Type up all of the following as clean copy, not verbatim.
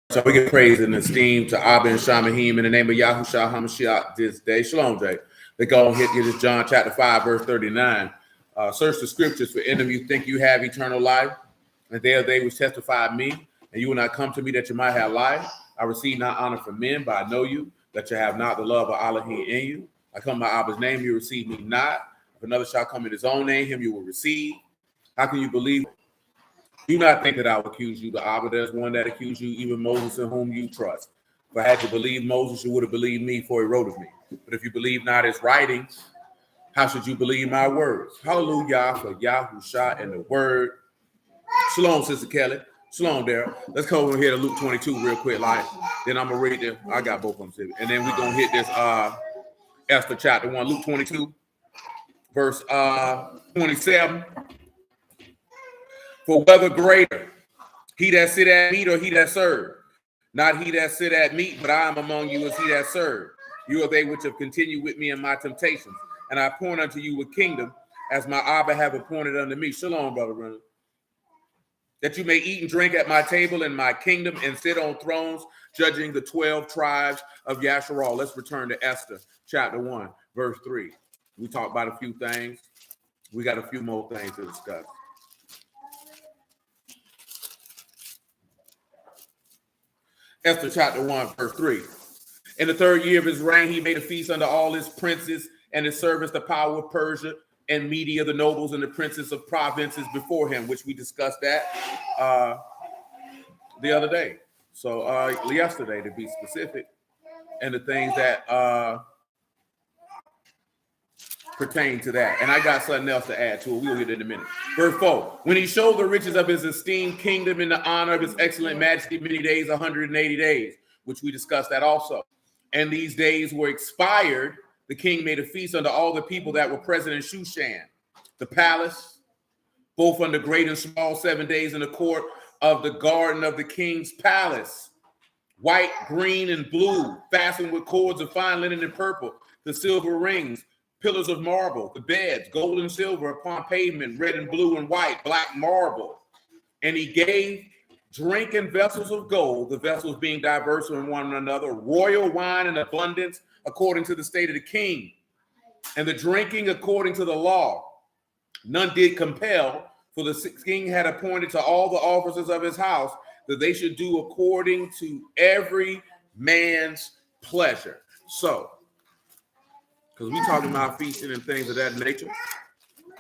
So we give praise and esteem to Abba and Shamahim in the name of Yahushua HaMashiach this day. Shalom, Jay. They go and hit you this John chapter 5, verse 39. Search the scriptures, for in them you think you have eternal life, and they are they which testify of me, and you will not come to me that you might have life. I receive not honor from men, but I know you, that you have not the love of Elohim in you. I come by Abba's name, you receive me not. If another shall come in his own name, him you will receive. How can you believe? Do not think that I will accuse you, but Abba, there's one that accused you, even Moses, in whom you trust. If I had to believe Moses, you would have believed me, for he wrote of me. But if you believe not his writings, how should you believe my words? Hallelujah for Yahushua and the word. Shalom, Sister Kelly. Shalom, there. Let's come over here to Luke 22 real quick, like. Then I'm gonna read this. I got both of them, and then we're gonna hit this Esther chapter 1, Luke 22, verse 27. For whether greater, he that sit at meat or he that serve? Not he that sit at meat, but I am among you as he that serve. You are they which have continued with me in my temptations, and I appoint unto you a kingdom, as my Abba have appointed unto me. Shalom, brother Renner. That you may eat and drink at my table in my kingdom, and sit on thrones, judging the 12 tribes of Yasharal. Let's return to Esther, chapter 1, verse 3. We talked about a few things. We got a few more things to discuss. Esther chapter 1, verse 3. In the third year of his reign, he made a feast unto all his princes and his servants, the power of Persia and Media, the nobles and the princes of provinces before him, which we discussed that the other day. So yesterday, to be specific, and the things that pertain to that. And I got something else to add to it. We'll get it in a minute. Verse 4. When he showed the riches of his esteemed kingdom in the honor of his excellent majesty many days, 180 days, which we discussed that also. And these days were expired. The king made a feast unto all the people that were present in Shushan, the palace, both unto great and small, 7 days in the court of the garden of the king's palace, white, green, and blue, fastened with cords of fine linen and purple, the silver rings, pillars of marble, the beds, gold and silver upon pavement, red and blue and white, black marble. And he gave drink in vessels of gold, the vessels being diverse from one another, royal wine in abundance, according to the state of the king, and the drinking according to the law. None did compel, for the king had appointed to all the officers of his house that they should do according to every man's pleasure. So, because we talking about feasting and things of that nature,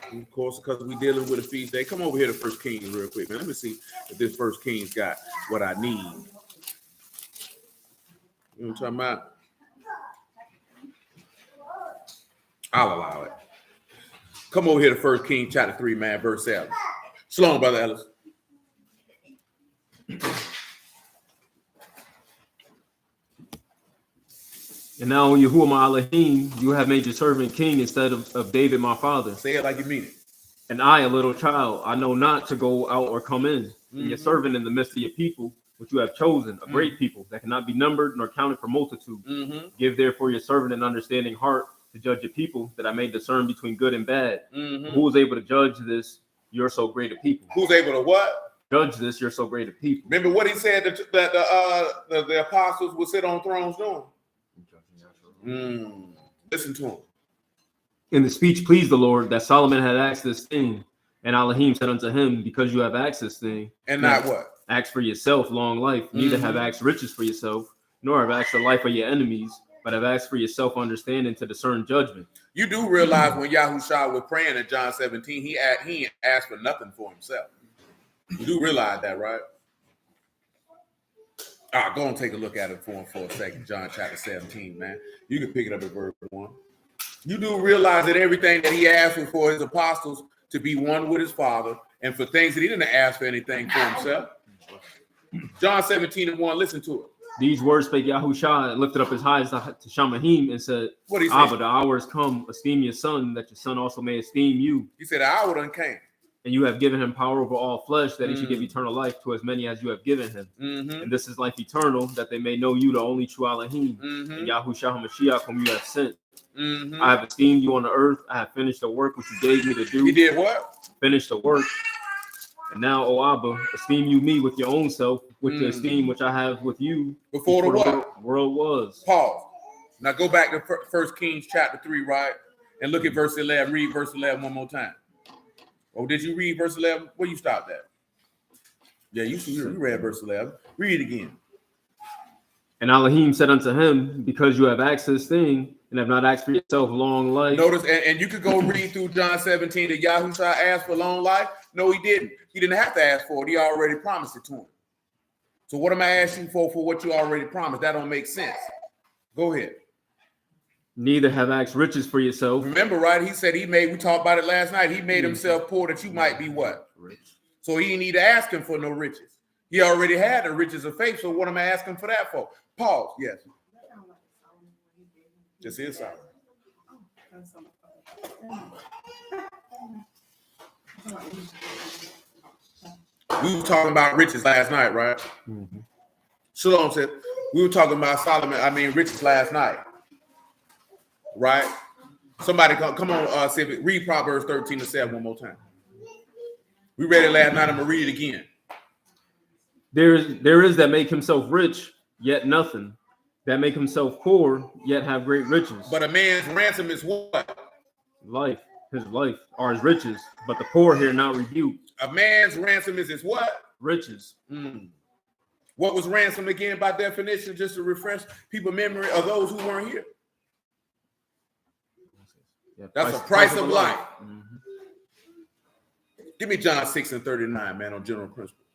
and of course, because we dealing with a feast day. Come over here to First Kings real quick, man. Let me see if this First Kings got what I need. You know what I'm talking about? I'll allow it. Come over here to First Kings chapter 3, man, verse 7. Shalom, brother Ellis. And now, Yahuwah Elohim, you have made your servant king instead of David, my father. Say it like you mean it. And I, a little child, I know not to go out or come in. Mm-hmm. And your servant in the midst of your people, which you have chosen, a great people that cannot be numbered nor counted for multitude. Mm-hmm. Give therefore your servant an understanding heart to judge your people, that I may discern between good and bad. Mm-hmm. Who is able to judge this? You're so great a people. Who's able to what? Judge this. You're so great a people. Remember what he said that the apostles would sit on thrones doing? Listen to him. And the speech pleased the Lord that Solomon had asked this thing. And Elohim said unto him, because you have asked this thing, and not what? Ask for yourself long life. Neither have asked riches for yourself, nor have asked the life of your enemies, but have asked for yourself understanding to discern judgment. You do realize when Yahushua was praying in John 17, he asked for nothing for himself. You do realize that, right? Go and take a look at it for a second. John chapter 17, man. You can pick it up at verse 1. You do realize that everything that he asked was for his apostles to be one with his Father, and for things that he didn't ask for anything for himself. John 17:1, listen to it. These words spake Yahushua and lifted up his eyes to Shamahim and said, Abba, the hour has come, esteem your son, that your son also may esteem you. He said, the hour done came. And you have given him power over all flesh, that he should give eternal life to as many as you have given him. And this is life eternal, that they may know you, the only true Elohim, and Yahushua HaMashiach, whom you have sent. I have esteemed you on the earth. I have finished the work which you gave me to do. He did what? finished the work. And now, O Abba, esteem you me with your own self, with the esteem which I have with you Before the what? World was. Pause. Now go back to 1 Kings chapter 3, right? And look at verse 11. Read verse 11 one more time. Oh, did you read verse 11? Where you stopped at? Yeah, you read verse 11. Read it again. And Elohim said unto him, because you have asked this thing, and have not asked for yourself long life. Notice, and you could go read through John 17 that Yahushua asked for long life. No, he didn't. He didn't have to ask for it. He already promised it to him. So what am I asking for what you already promised? That don't make sense. Go ahead. Neither have asked riches for yourself. Remember, right? He said we talked about it last night. He made himself poor that you might be what? Rich. So he didn't need to ask him for no riches. He already had the riches of faith. So what am I asking for that for? Pause. Yes. Just is Solomon. We were talking about riches last night, right? Mm-hmm. Shalom said we were talking about riches last night, right? Somebody come on, read Proverbs 13:7 one more time. We read it last night. I'm gonna read it again. There is that make himself rich, yet nothing. That make himself poor, yet have great riches. But a man's ransom is what? Life. His life are his riches, but the poor here not rebuked. A man's ransom is his what? Riches. What was ransom again by definition? Just to refresh people's memory of those who weren't here. Yeah, that's a price of life. Mm-hmm. Give me John 6:39, man, on general principle.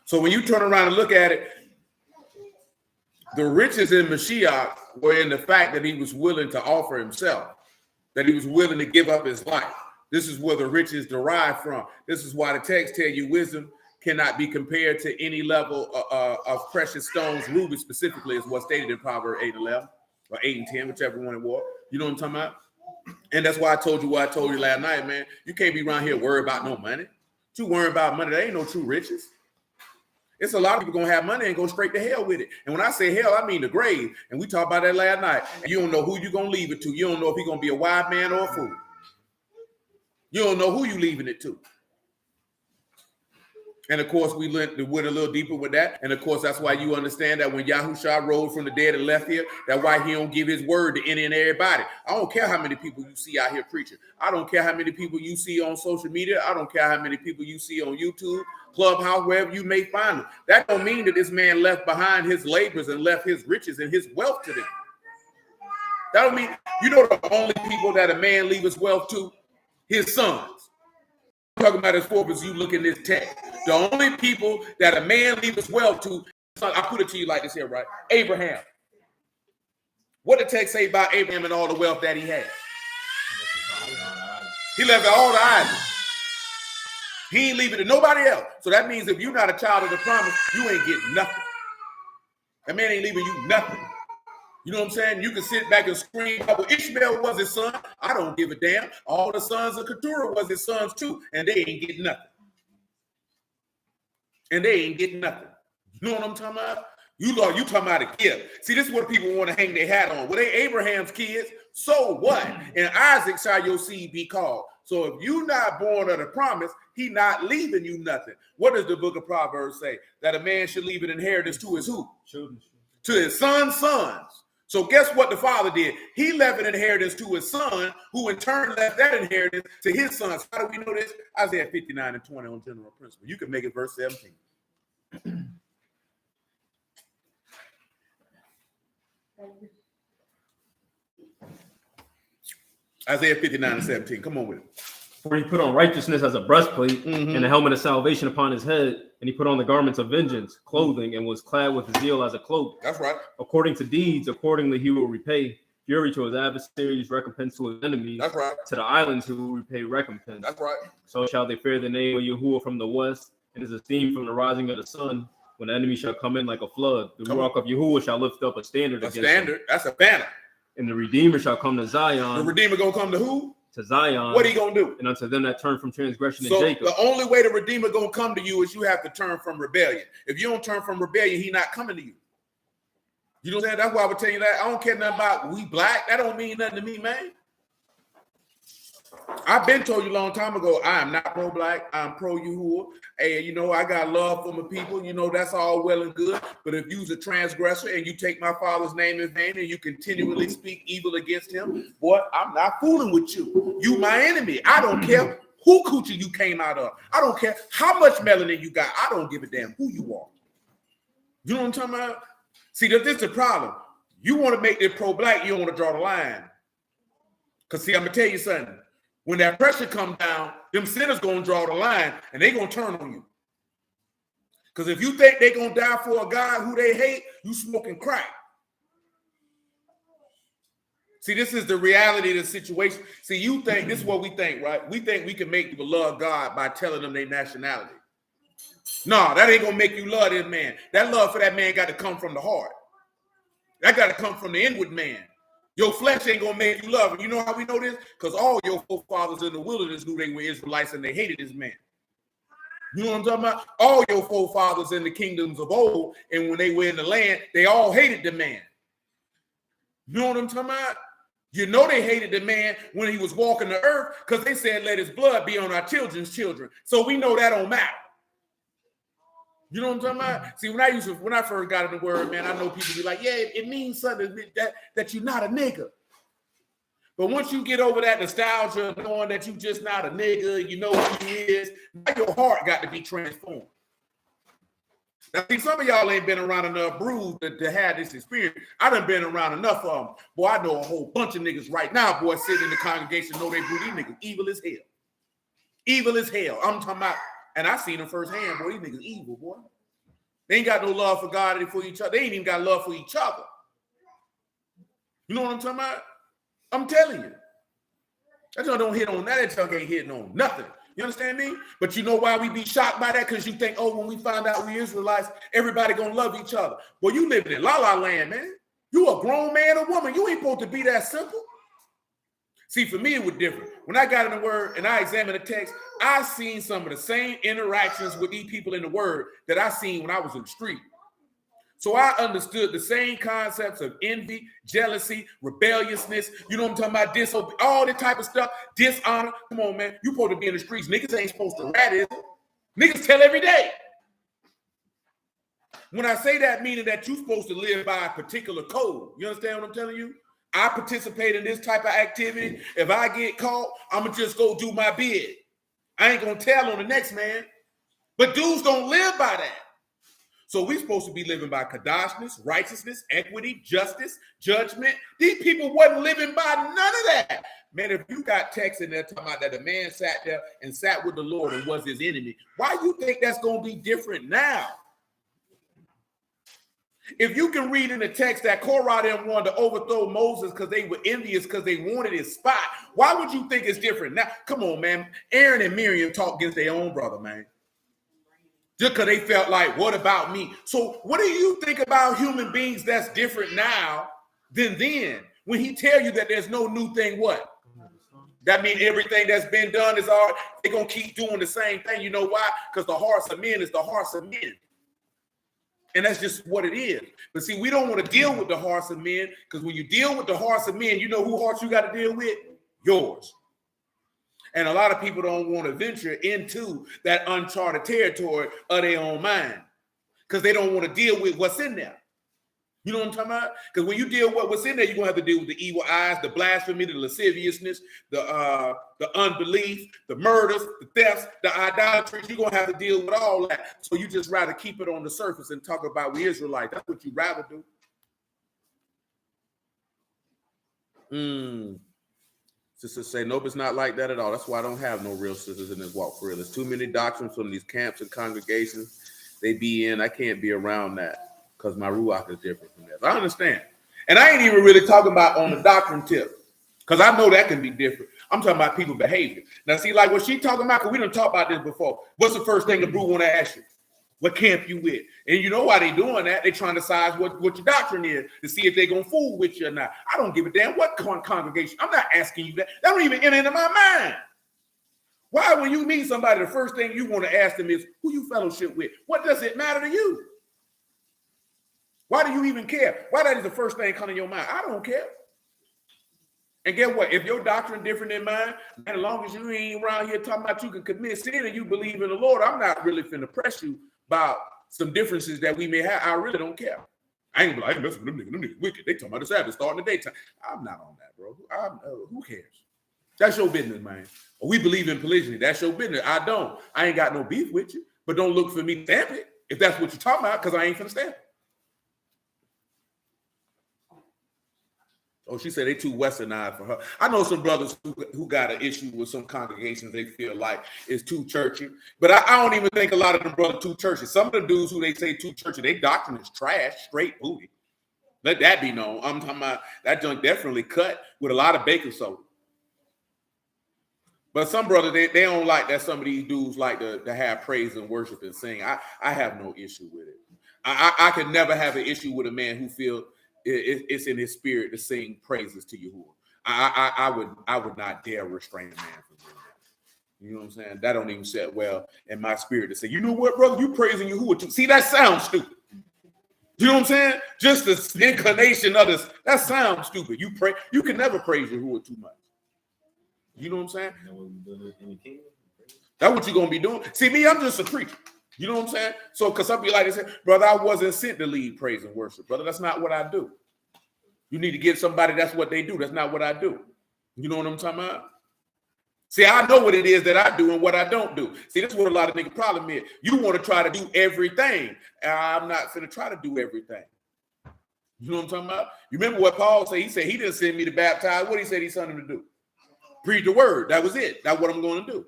So when you turn around and look at it, the riches in Mashiach were in the fact that he was willing to offer himself, that he was willing to give up his life. This is where the riches derive from. This is why the text tell you wisdom cannot be compared to any level of precious stones. Ruby specifically is what's stated in Proverbs 8:11 or 8 and 10, whichever one it was. You know what I'm talking about? And that's why I told you what I told you last night, man. You can't be around here worried about no money. You worry about money, there ain't no true riches. It's a lot of people gonna have money and go straight to hell with it. And when I say hell, I mean the grave. And we talked about that last night. And you don't know who you're gonna leave it to. You don't know if he's gonna be a wise man or a fool. You don't know who you leaving it to. And of course, we went a little deeper with that. And of course, that's why you understand that when Yahushua rose from the dead and left here, that's why he don't give his word to any and everybody. I don't care how many people you see out here preaching. I don't care how many people you see on social media. I don't care how many people you see on YouTube, Clubhouse, wherever you may find them. That don't mean that this man left behind his labors and left his riches and his wealth to them. That don't mean, you know, the only people that a man leave his wealth to, his sons. Talking about his forefathers, you look in this text. The only people that a man leaves his wealth to, I put it to you like this here, right? Abraham. What did the text say about Abraham and all the wealth that he had? He left all the islands. He ain't leaving it to nobody else. So that means if you're not a child of the promise, you ain't getting nothing. That man ain't leaving you nothing. You know what I'm saying? You can sit back and scream, well, Ishmael was his son. I don't give a damn. All the sons of Keturah was his sons too, and they ain't getting nothing. And they ain't getting nothing. You know what I'm talking about? You talking about a gift. See, this is what people want to hang their hat on. Well, they Abraham's kids, so what? And Isaac shall your seed be called. So if you're not born of the promise, he not leaving you nothing. What does the book of Proverbs say? That a man should leave an inheritance to his who? Children. To his son's sons. So guess what the father did? He left an inheritance to his son, who in turn left that inheritance to his sons. How do we know this? Isaiah 59 and 20 on general principle. You can make it verse 17. Isaiah 59 and 17. Come on with it. For he put on righteousness as a breastplate and a helmet of salvation upon his head, and he put on the garments of vengeance, clothing, and was clad with zeal as a cloak. That's right. According to deeds, accordingly he will repay fury to his adversaries, recompense to his enemies. That's right. To the islands he will repay recompense. That's right. So shall they fear the name of Yahuwah from the west, and his esteem from the rising of the sun. When the enemy shall come in like a flood, the rock of Yahuwah shall lift up a standard against him. That's a banner. And the Redeemer shall come to Zion. The Redeemer gonna come to who? To Zion. What he gonna do? And unto them that turn from transgression in so Jacob. The only way the Redeemer gonna come to you is you have to turn from rebellion. If you don't turn from rebellion, he not coming to you. You know what I'm saying? That's why I would tell you that. I don't care nothing about we black. That don't mean nothing to me, man. I've been told you a long time ago, I am not pro-black. I'm pro-Yahuwah. Hey, you know, I got love for my people. You know, that's all well and good. But if you's a transgressor and you take my father's name in vain and you continually speak evil against him, boy, I'm not fooling with you. You my enemy. I don't care who coochie you came out of. I don't care how much melanin you got. I don't give a damn who you are. You know what I'm talking about? See, this is the problem. You want to make it pro-black, you don't want to draw the line. Because, see, I'm going to tell you something. When that pressure comes down, them sinners going to draw the line, and they going to turn on you. Because if you think they're going to die for a God who they hate, you smoking crack. See, this is the reality of the situation. See, you think, this is what we think, right? We think we can make people love God by telling them their nationality. No, that ain't going to make you love this man. That love for that man got to come from the heart. That got to come from the inward man. Your flesh ain't going to make you love him. You know how we know this? Because all your forefathers in the wilderness knew they were Israelites and they hated this man. You know what I'm talking about? All your forefathers in the kingdoms of old, and when they were in the land, they all hated the man. You know what I'm talking about? You know they hated the man when he was walking the earth because they said, let his blood be on our children's children. So we know that don't matter. You know what I'm talking about? See, when I first got in the word, man, I know people be like, yeah, it means something that you're not a nigga. But once you get over that nostalgia, knowing that you just not a nigga, you know who he is, now your heart got to be transformed. Now, see, some of y'all ain't been around enough brews to have this experience. I done been around enough of them. Boy, I know a whole bunch of niggas right now, boy, sitting in the congregation, know they brew. These niggas evil as hell. Evil as hell. I'm talking about, and I seen them firsthand, boy, these niggas evil, boy. They ain't got no love for God and for each other. They ain't even got love for each other. You know what I'm talking about? I'm telling you. That junk don't hit on that. That junk ain't hitting on nothing. You understand me? But you know why we be shocked by that? Because you think, oh, when we find out we Israelites, everybody gonna love each other. Well, you living in la-la land, man. You a grown man or woman. You ain't supposed to be that simple. See, for me, it was different. When I got in the word and I examined the text, I seen some of the same interactions with these people in the word that I seen when I was in the street. So I understood the same concepts of envy, jealousy, rebelliousness, you know what I'm talking about, all that type of stuff, dishonor. Come on, man. You supposed to be in the streets. Niggas ain't supposed to rat it. Niggas tell every day. When I say that, meaning that you're supposed to live by a particular code. You understand what I'm telling you? I participate in this type of activity. If I get caught, I'm going to just go do my bid. I ain't going to tell on the next man. But dudes don't live by that. So we're supposed to be living by kadoshness, righteousness, equity, justice, judgment. These people wasn't living by none of that. Man, if you got text in there talking about that a man sat there and sat with the Lord and was his enemy, why you think that's going to be different now? If you can read in the text that Korah them wanted to overthrow Moses because they were envious because they wanted his spot, why would you think it's different now? Come on, man. Aaron and Miriam talked against their own brother, man. Just because they felt like, what about me? So what do you think about human beings that's different now than then? When he tell you that there's no new thing, what? That means everything that's been done is all, they're going to keep doing the same thing. You know why? Because the hearts of men is the hearts of men. And that's just what it is. But see, we don't want to deal with the hearts of men because when you deal with the hearts of men, you know who hearts you got to deal with? Yours. And a lot of people don't want to venture into that uncharted territory of their own mind because they don't want to deal with what's in there. You know what I'm talking about? Because when you deal with what's in there, you're going to have to deal with the evil eyes, the blasphemy, the lasciviousness, the unbelief, the murders, the thefts, the idolatry. You're going to have to deal with all that. So you just rather keep it on the surface and talk about we Israelites. That's what you rather do. Sisters say, nope, it's not like that at all. That's why I don't have no real sisters in this walk for real. There's too many doctrines from these camps and congregations they be in. I can't be around that because my ruach is different from theirs. I understand. And I ain't even really talking about on the doctrine tip because I know that can be different. I'm talking about people behavior. Now, see, like what she talking about, because we done talked about this before. What's the first thing the brew want to ask you? What camp you with? And you know why they doing that? They trying to size what your doctrine is to see if they gonna fool with you or not. I don't give a damn what congregation. I'm not asking you that. That don't even enter into my mind. Why, when you meet somebody, the first thing you want to ask them is who you fellowship with? What does it matter to you? Why do you even care? Why that is the first thing coming to your mind? I don't care. And get what? If your doctrine different than mine, and as long as you ain't around here talking about you can commit sin and you believe in the Lord, I'm not really finna press you about some differences that we may have. I really don't care. I ain't messing with them niggas. Them niggas wicked. They talking about the Sabbath starting the daytime. I'm not on that, bro. Who cares? That's your business, man. We believe in polygyny. That's your business. I don't. I ain't got no beef with you, but don't look for me to stamp it if that's what you're talking about, because I ain't finna stamp it. Oh, she said they too westernized for her. I know some brothers who got an issue with some congregations they feel like is too churchy, but I don't even think a lot of them brothers too churchy. Some of the dudes who they say too churchy, their doctrine is trash, straight booty. Let that be known. I'm talking about that junk definitely cut with a lot of baking soda. But some brothers, they don't like that some of these dudes like to have praise and worship and sing. I have no issue with it. I could never have an issue with a man who feels it's in his spirit to sing praises to Yahuwah. I would not dare restrain a man from doing that. You know what I'm saying? That don't even set well in my spirit to say, you know what, brother, you praising Yahuwah too. See, that sounds stupid. You know what I'm saying? Just the inclination of this, that sounds stupid. You can never praise Yahuwah too much. You know what I'm saying? That's what you're gonna be doing. See, me, I'm just a preacher. You know what I'm saying? So, because some people like to say, brother, I wasn't sent to lead praise and worship, brother. That's not what I do. You need to get somebody that's what they do. That's not what I do. You know what I'm talking about? See, I know what it is that I do and what I don't do. See, that's what a lot of niggas' problem is. You want to try to do everything. I'm not going to try to do everything. You know what I'm talking about? You remember what Paul said? He said he didn't send me to baptize. What he said he sent him to do? Preach the word. That was it. That's what I'm going to do.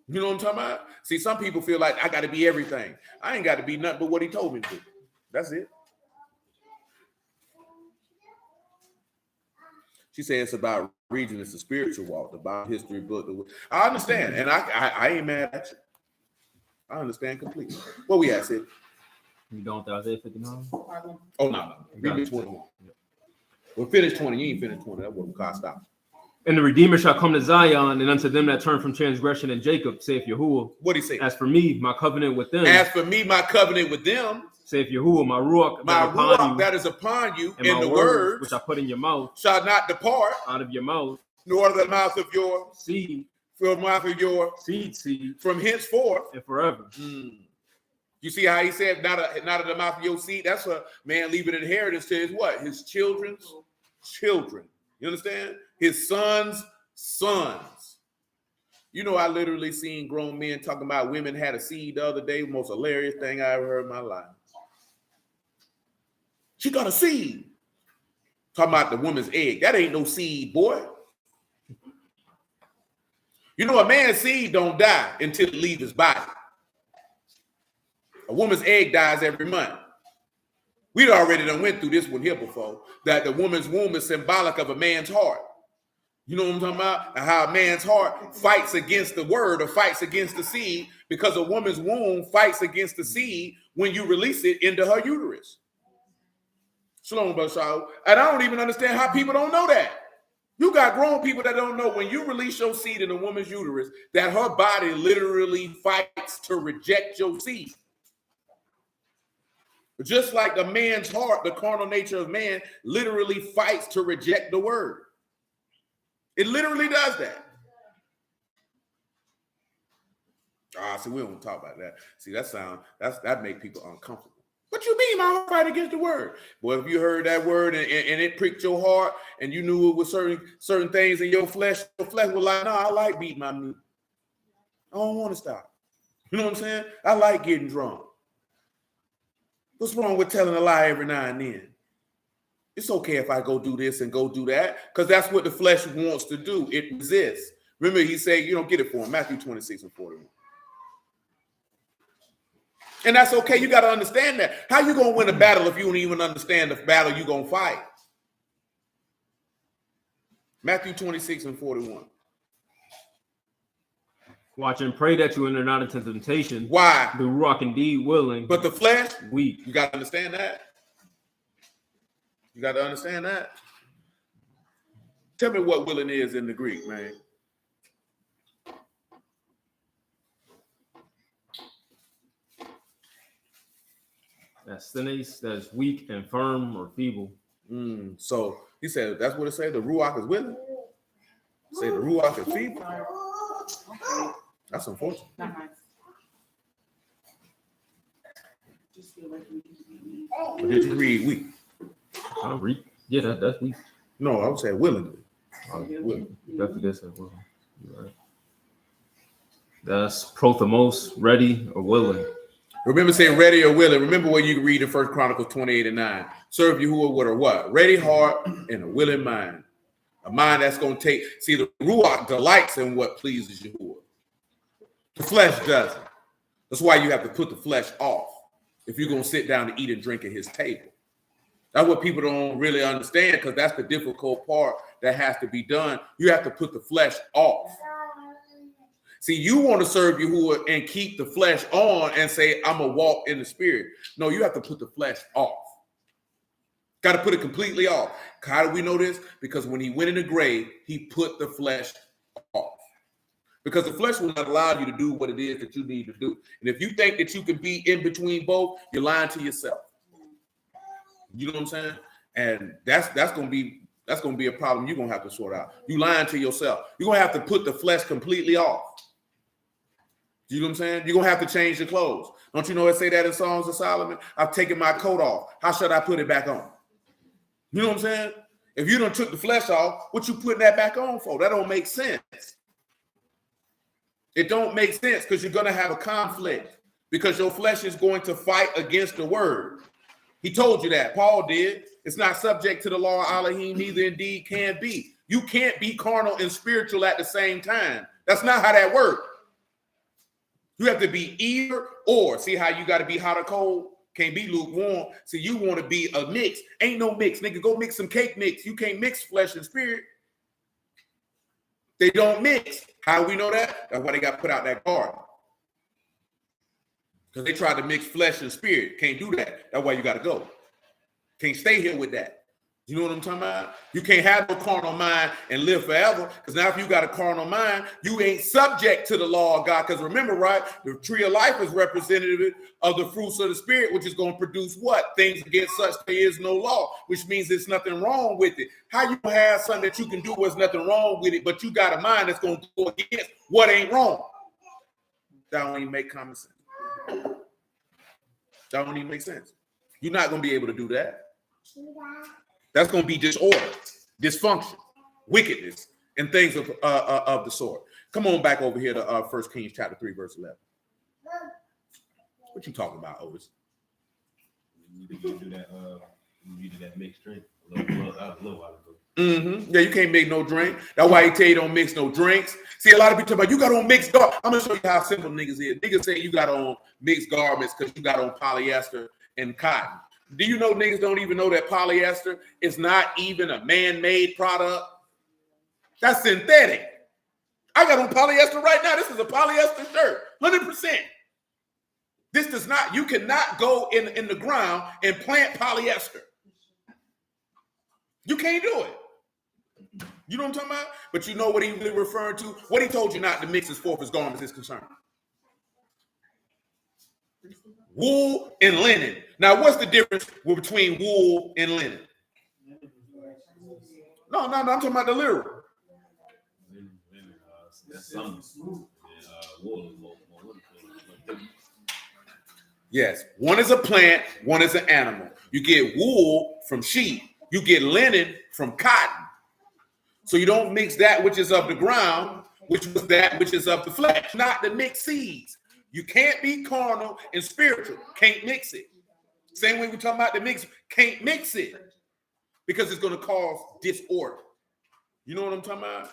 You know what I'm talking about? See, some people feel like I got to be everything. I ain't got to be nothing but what he told me to do. That's it. She said it's about region. It's a spiritual walk, about history book. I understand, and I ain't mad at you. I understand completely. What we at, Sid? You don't think Isaiah 59? Oh, no. We 21. We'll finish 20. You ain't finished 20. That's what we call stop. And the Redeemer shall come to Zion, and unto them that turn from transgression in Jacob, saith Yahuwah. What he say? As for me, my covenant with them. As for me, my covenant with them. Saith Yahuwah, my ruach that is upon you, and the words which I put in your mouth shall not depart out of your mouth, nor the mouth of your seed, from the mouth of your seed, from henceforth and forever. You see how he said, not of the mouth of your seed? That's a man leaving inheritance to his what? His children's children. You understand? His sons' sons. You know, I literally seen grown men talking about women had a seed the other day. Most hilarious thing I ever heard in my life. She got a seed. Talking about the woman's egg. That ain't no seed, boy. You know, a man's seed don't die until it leaves his body. A woman's egg dies every month. We'd already done went through this one here before, that the woman's womb is symbolic of a man's heart. You know what I'm talking about? And how a man's heart fights against the word or fights against the seed, because a woman's womb fights against the seed when you release it into her uterus. Shalom, Brother Shaw. And I don't even understand how people don't know that. You got grown people that don't know when you release your seed in a woman's uterus, that her body literally fights to reject your seed. Just like the man's heart, the carnal nature of man literally fights to reject the word. It literally does that. See, we don't talk about that. See, that make people uncomfortable. What you mean, my heart fight against the word? Well, if you heard that word and it pricked your heart, and you knew it was certain things in your flesh was like, no, I like beating my meat. I don't want to stop. You know what I'm saying? I like getting drunk. What's wrong with telling a lie every now and then? It's okay if I go do this and go do that, because that's what the flesh wants to do. It resists. Remember, he said, you don't get it for him. Matthew 26 and 41. And that's okay. You got to understand that. How you going to win a battle if you don't even understand the battle you're going to fight? Matthew 26 and 41. Watch and pray that you enter not into temptation. Why? The ruach indeed willing, but the flesh weak. You got to understand that. You got to understand that. Tell me what willing is in the Greek, man. That's sineis, that's weak and firm or feeble. So he said, that's what it says. The Ruach is willing. Say the Ruach is feeble. That's unfortunate. Or did you read weak? I read. Yeah, that's weak. No, I would say willingly. Definitely this as well. Right. That's prothemos, ready or willing. Remember saying ready or willing. Remember what you read in 1 Chronicles 28:9. Serve Yahuwah with a what? Ready heart and a willing mind. A mind that's going to take. See, the Ruach delights in what pleases Yahuwah. The flesh doesn't. That's why you have to put the flesh off if you're going to sit down and eat and drink at his table. That's what people don't really understand, because that's the difficult part that has to be done. You have to put the flesh off. See, you want to serve Yahuwah and keep the flesh on and say, I'm going to walk in the spirit. No, you have to put the flesh off. Got to put it completely off. How do we know this? Because when he went in the grave, he put the flesh off. Because the flesh will not allow you to do what it is that you need to do. And if you think that you can be in between both, you're lying to yourself. You know what I'm saying? And that's going to be a problem you're going to have to sort out. You lying to yourself. You're going to have to put the flesh completely off. You know what I'm saying? You're going to have to change your clothes. Don't you know it say that in Songs of Solomon? I've taken my coat off. How should I put it back on? You know what I'm saying? If you done took the flesh off, what you putting that back on for? That don't make sense. It don't make sense, because you're going to have a conflict, because your flesh is going to fight against the word. He told you that. Paul did. It's not subject to the law of Elohim, neither indeed can be. You can't be carnal and spiritual at the same time. That's not how that works. You have to be either or. See how you got to be hot or cold? Can't be lukewarm. See, you want to be a mix. Ain't no mix. Nigga, go mix some cake mix. You can't mix flesh and spirit. They don't mix. How do we know that? That's why they got put out that garden. Because they tried to mix flesh and spirit. Can't do that. That's why you got to go. Can't stay here with that. You know what I'm talking about? You can't have no carnal mind and live forever. Because now if you got a carnal mind, you ain't subject to the law of God. Because remember, right, the tree of life is representative of the fruits of the spirit, which is going to produce what? Things against such there is no law, which means there's nothing wrong with it. How you have something that you can do what's nothing wrong with it, but you got a mind that's going to go against what ain't wrong? That don't even make common sense. That don't even make sense. You're not going to be able to do that. That's going to be disorder, dysfunction, wickedness, and things of the sort. Come on back over here to 1 Kings chapter 3, verse 11. What you talking about, Otis? You do that mixed drink a little while ago. Yeah, you can't make no drink. That's why he tell you don't mix no drinks. See, a lot of people talk about you got on mixed garments. I'm gonna show you how simple niggas is. Niggas say you got on mixed garments because you got on polyester and cotton. Do you know niggas don't even know that polyester is not even a man-made product? That's synthetic. I got on polyester right now. This is a polyester shirt, 100%. This does not, you cannot go in the ground and plant polyester. You can't do it. You know what I'm talking about? But you know what he really referring to? What he told you not to mix as far as garments is concerned. Wool and linen. Now, what's the difference between wool and linen? No, I'm talking about the literal. Yes, one is a plant, one is an animal. You get wool from sheep. You get linen from cotton. So you don't mix that which is of the ground, which was that which is of the flesh, not the mixed seeds. You can't be carnal and spiritual. Can't mix it. Same way we're talking about the mix. Can't mix it because it's going to cause disorder. You know what I'm talking about?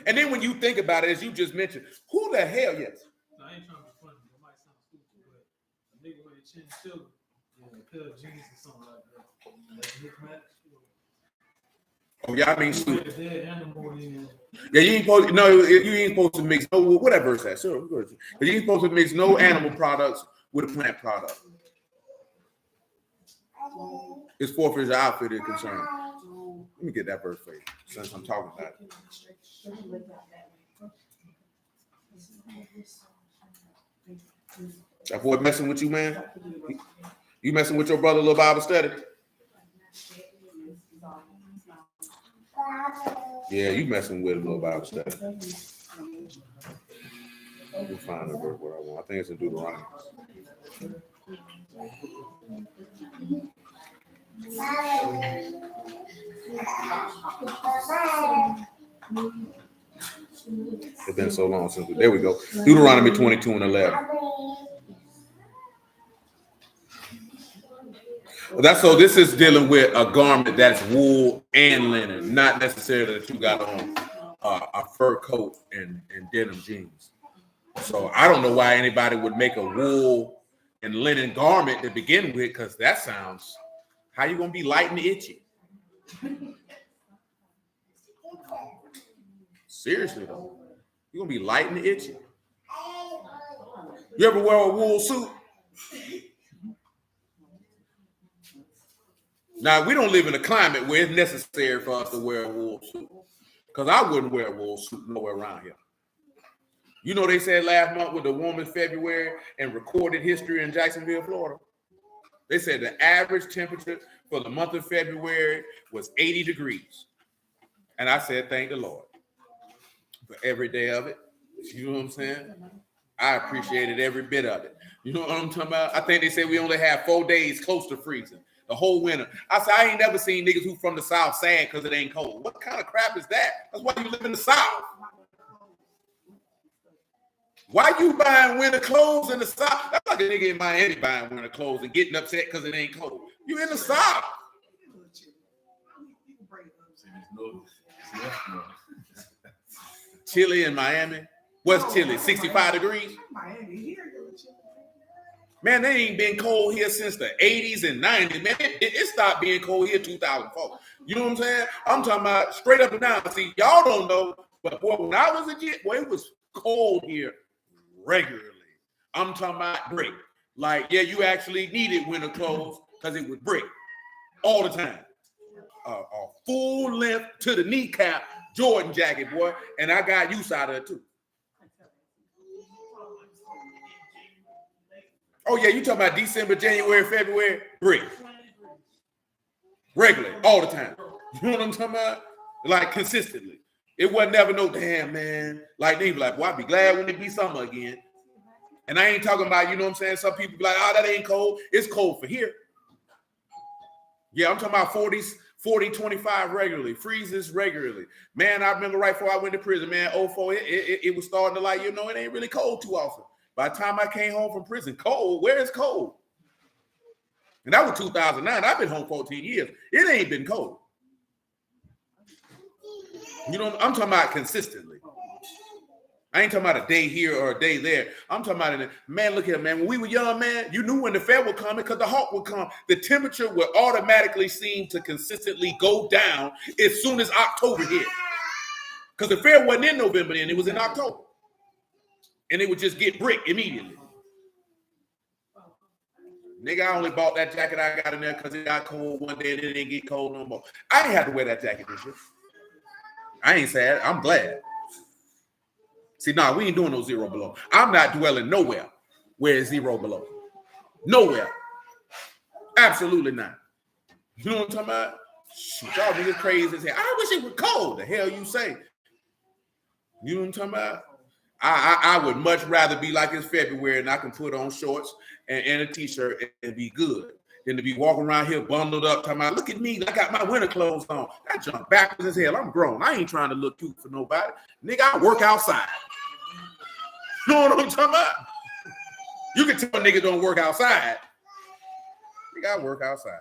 And then when you think about it, as you just mentioned, who the hell, yes? I ain't trying to be funny. It might sound stupid, but a nigga with a chinchilla, a pair of jeans or something like that. That's a mismatch. Oh, yeah, I mean, stupid. Dead animal in. Yeah, you ain't supposed to mix no, what that verse says. Sure, but you ain't supposed to mix no animal products with a plant product. As far as your outfit is concerned. Let me get that verse for you, since I'm talking about it. That boy messing with you, man? You messing with your brother, little Bible study? Yeah, you messing with a little Bible study. Let me find the verse what I want. I think it's in Deuteronomy. It's been so long since there we go. Deuteronomy 22 and 11. So this is dealing with a garment that's wool and linen, not necessarily that you got on a fur coat and denim jeans. So I don't know why anybody would make a wool and linen garment to begin with, because that sounds, how you gonna be light and itchy? Seriously though, you're gonna be light and itchy. You ever wear a wool suit? Now, we don't live in a climate where it's necessary for us to wear a wool suit, because I wouldn't wear a wool suit nowhere around here. You know, they said last month with the warmest February in recorded history in Jacksonville, Florida. They said the average temperature for the month of February was 80 degrees. And I said, thank the Lord for every day of it. You know what I'm saying? I appreciated every bit of it. You know what I'm talking about? I think they said we only have 4 days close to freezing the whole winter. I said, I ain't never seen niggas who from the South sad because it ain't cold. What kind of crap is that? That's why you live in the South. Why you buying winter clothes in the South? That's like a nigga in Miami buying winter clothes and getting upset because it ain't cold. You in the South. Chilly in Miami. What's chilly? 65 degrees? Man, they ain't been cold here since the 80s and 90s. Man, it stopped being cold here 2004. You know what I'm saying? I'm talking about straight up and down. See, y'all don't know, but boy, when I was a kid, boy, it was cold here regularly. I'm talking about brick. Like, yeah, you actually needed winter clothes because it was brick all the time. A full length to the kneecap Jordan jacket, boy, and I got use out of it too. Oh yeah, you talking about December, January, February, brick. Regularly, all the time. You know what I'm talking about? Like consistently. It wasn't never no damn man. Like they be like, well, I'd be glad when it be summer again. And I ain't talking about, you know what I'm saying? Some people be like, oh, that ain't cold. It's cold for here. Yeah, I'm talking about 40, 25 regularly, freezes regularly. Man, I remember right before I went to prison, man, 04, it was starting to like, you know, it ain't really cold too often. By the time I came home from prison, cold, where is cold? And that was 2009. I've been home 14 years. It ain't been cold. You know, I'm talking about consistently. I ain't talking about a day here or a day there. I'm talking about it. Man, look here, man. When we were young, man, you knew when the fair would come because the hawk would come. The temperature would automatically seem to consistently go down as soon as October hit. Because the fair wasn't in November then, it was in October. And it would just get brick immediately. Nigga, I only bought that jacket I got in there because it got cold one day and it didn't get cold no more. I ain't have to wear that jacket this year. I ain't sad. I'm glad. See, nah, we ain't doing no 0 below. I'm not dwelling nowhere where it's 0 below. Nowhere. Absolutely not. You know what I'm talking about? Shoot, y'all niggas crazy as hell. I wish it was cold. The hell you say? You know what I'm talking about? I would much rather be like it's February and I can put on shorts and a t-shirt and be good than to be walking around here bundled up talking about, look at me, I got my winter clothes on. I jump backwards as hell. I'm grown. I ain't trying to look cute for nobody. Nigga, I work outside. You know what I'm talking about? You can tell a nigga don't work outside. Nigga, I work outside.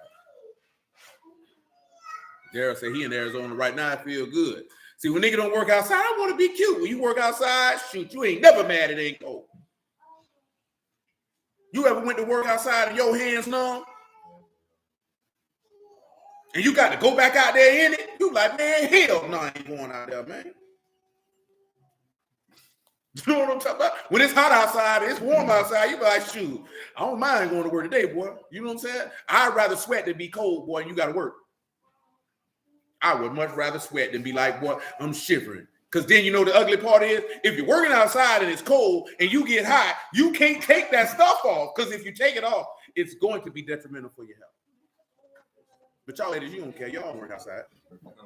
Daryl said he in Arizona right now. I feel good. See, when nigga don't work outside, I want to be cute. When you work outside, shoot, you ain't never mad it ain't cold. You ever went to work outside and your hands numb? And you got to go back out there in it? You like, man, hell no, I ain't going out there, man. You know what I'm talking about? When it's hot outside, it's warm outside, you be like, shoot, I don't mind going to work today, boy. You know what I'm saying? I'd rather sweat than be cold, boy, and you got to work. I would much rather sweat than be like, boy, I'm shivering. Because then you know the ugly part is, if you're working outside and it's cold and you get hot, you can't take that stuff off. Because if you take it off, it's going to be detrimental for your health. But y'all ladies, you don't care. Y'all don't work outside. What?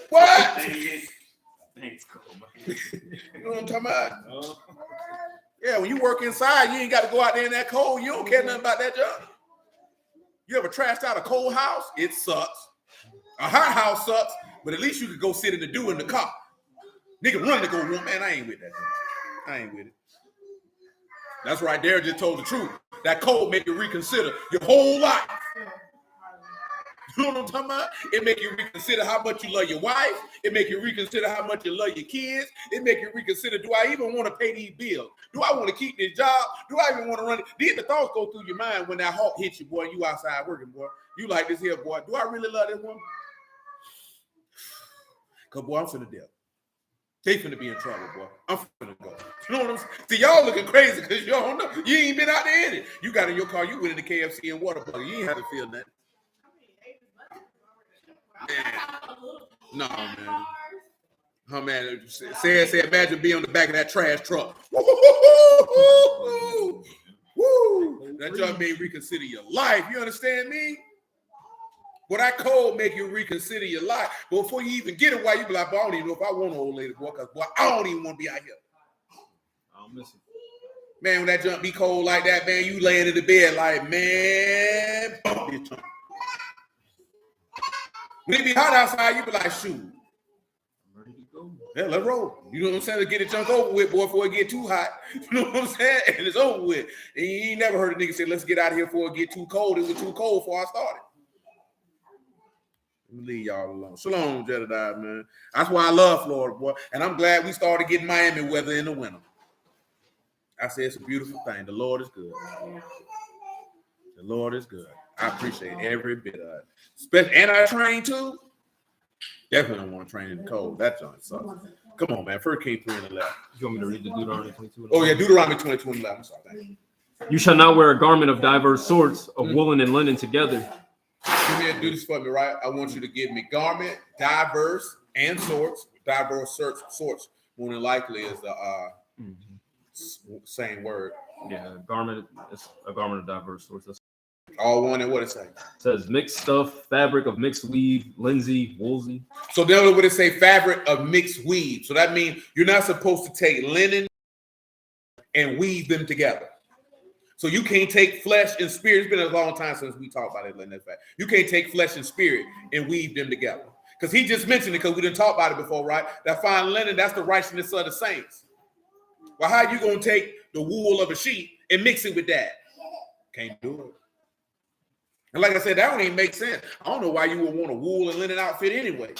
What? Thanks, Cole. You know what I'm talking about? Yeah, when you work inside, you ain't got to go out there in that cold. You don't care nothing about that job. You ever trashed out a cold house? It sucks. A hot house sucks, but at least you could go sit in the dew in the car. Nigga run to go, man, I ain't with that. I ain't with it. That's right. Derek just told the truth. That cold make you reconsider your whole life. You know what I'm talking about? It make you reconsider how much you love your wife. It make you reconsider how much you love your kids. It make you reconsider, do I even want to pay these bills? Do I want to keep this job? Do I even want to run it? These the thoughts go through your mind when that hawk hits you, boy. You outside working, boy. You like this here, boy. Do I really love this woman? Because, boy, I'm finna deal. They finna be in trouble, boy. I'm finna go. You know what I'm saying? See, y'all looking crazy because y'all don't know. You ain't been out there in it. You got in your car. You went into KFC and Whataburger. You ain't have to feel nothing. Man. No, man. Oh, man. Say, imagine being on the back of that trash truck. Woo! That job made reconsider your life. You understand me? Well, that cold make you reconsider your life. But before you even get it, why you be like, boy, I don't even know if I want an old lady, boy, because, boy, I don't even want to be out here. I don't miss it. Man, when that junk be cold like that, man, you laying in the bed like, man, bump this junk. When it be hot outside, you be like, shoot. I'm ready to go. Yeah, let's roll. You know what I'm saying? To get the junk over with, boy, before it get too hot. You know what I'm saying? And it's over with. And you ain't never heard a nigga say, let's get out of here before it get too cold. It was too cold before I started. Let me leave y'all alone. Shalom, Jedediah, man. That's why I love Florida, boy. And I'm glad we started getting Miami weather in the winter. I say it's a beautiful thing. The Lord is good. The Lord is good. I appreciate every bit of it. And I train too. Definitely don't want to train in the cold. That joint sucks. Come on, man. 1 Kings 3:11. You want me to read the Deuteronomy 22? Oh, yeah. Deuteronomy 22:11. I'm sorry. Thank you. You shall not wear a garment of diverse sorts of woolen and linen together. Come here and do this for me, right? I want you to give me garment, diverse, and sorts. Diverse sorts. More than likely is the same word. Yeah, garment is a garment of diverse sorts. That's All one and what it say? It says mixed stuff, fabric of mixed weave, linsey, woolsey. So then what it say? Fabric of mixed weave. So that means you're not supposed to take linen and weave them together. So you can't take flesh and spirit. It's been a long time since we talked about it. That fact. You can't take flesh and spirit and weave them together. Because he just mentioned it because we didn't talk about it before, right? That fine linen, that's the righteousness of the saints. Well, how are you going to take the wool of a sheep and mix it with that? Can't do it. And like I said, that don't even make sense. I don't know why you would want a wool and linen outfit anyway.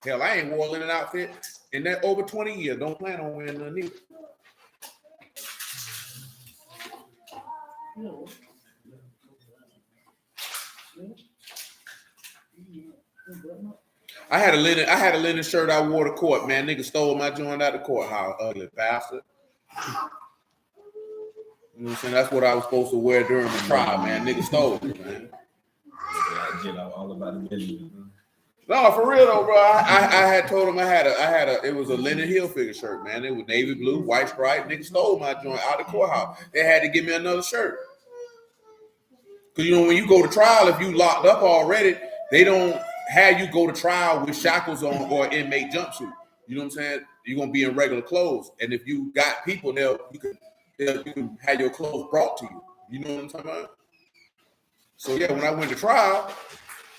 Hell, I ain't wore a linen outfit in that over 20 years. Don't plan on wearing none either. I had a linen shirt I wore to court, man. Nigga stole my joint out of court. How ugly bastard. You know what I'm saying? That's what I was supposed to wear during the trial, man. Nigga stole it, man. All about the business. No, for real though, bro. I had told him it was a linen Hilfiger shirt, man. It was navy blue, white stripe. Nigga stole my joint out of the courthouse. They had to give me another shirt. Cause you know when you go to trial, if you locked up already, they don't have you go to trial with shackles on or inmate jumpsuit. You know what I'm saying? You're gonna be in regular clothes, and if you got people, you can have your clothes brought to you. You know what I'm talking about? So yeah, when I went to trial,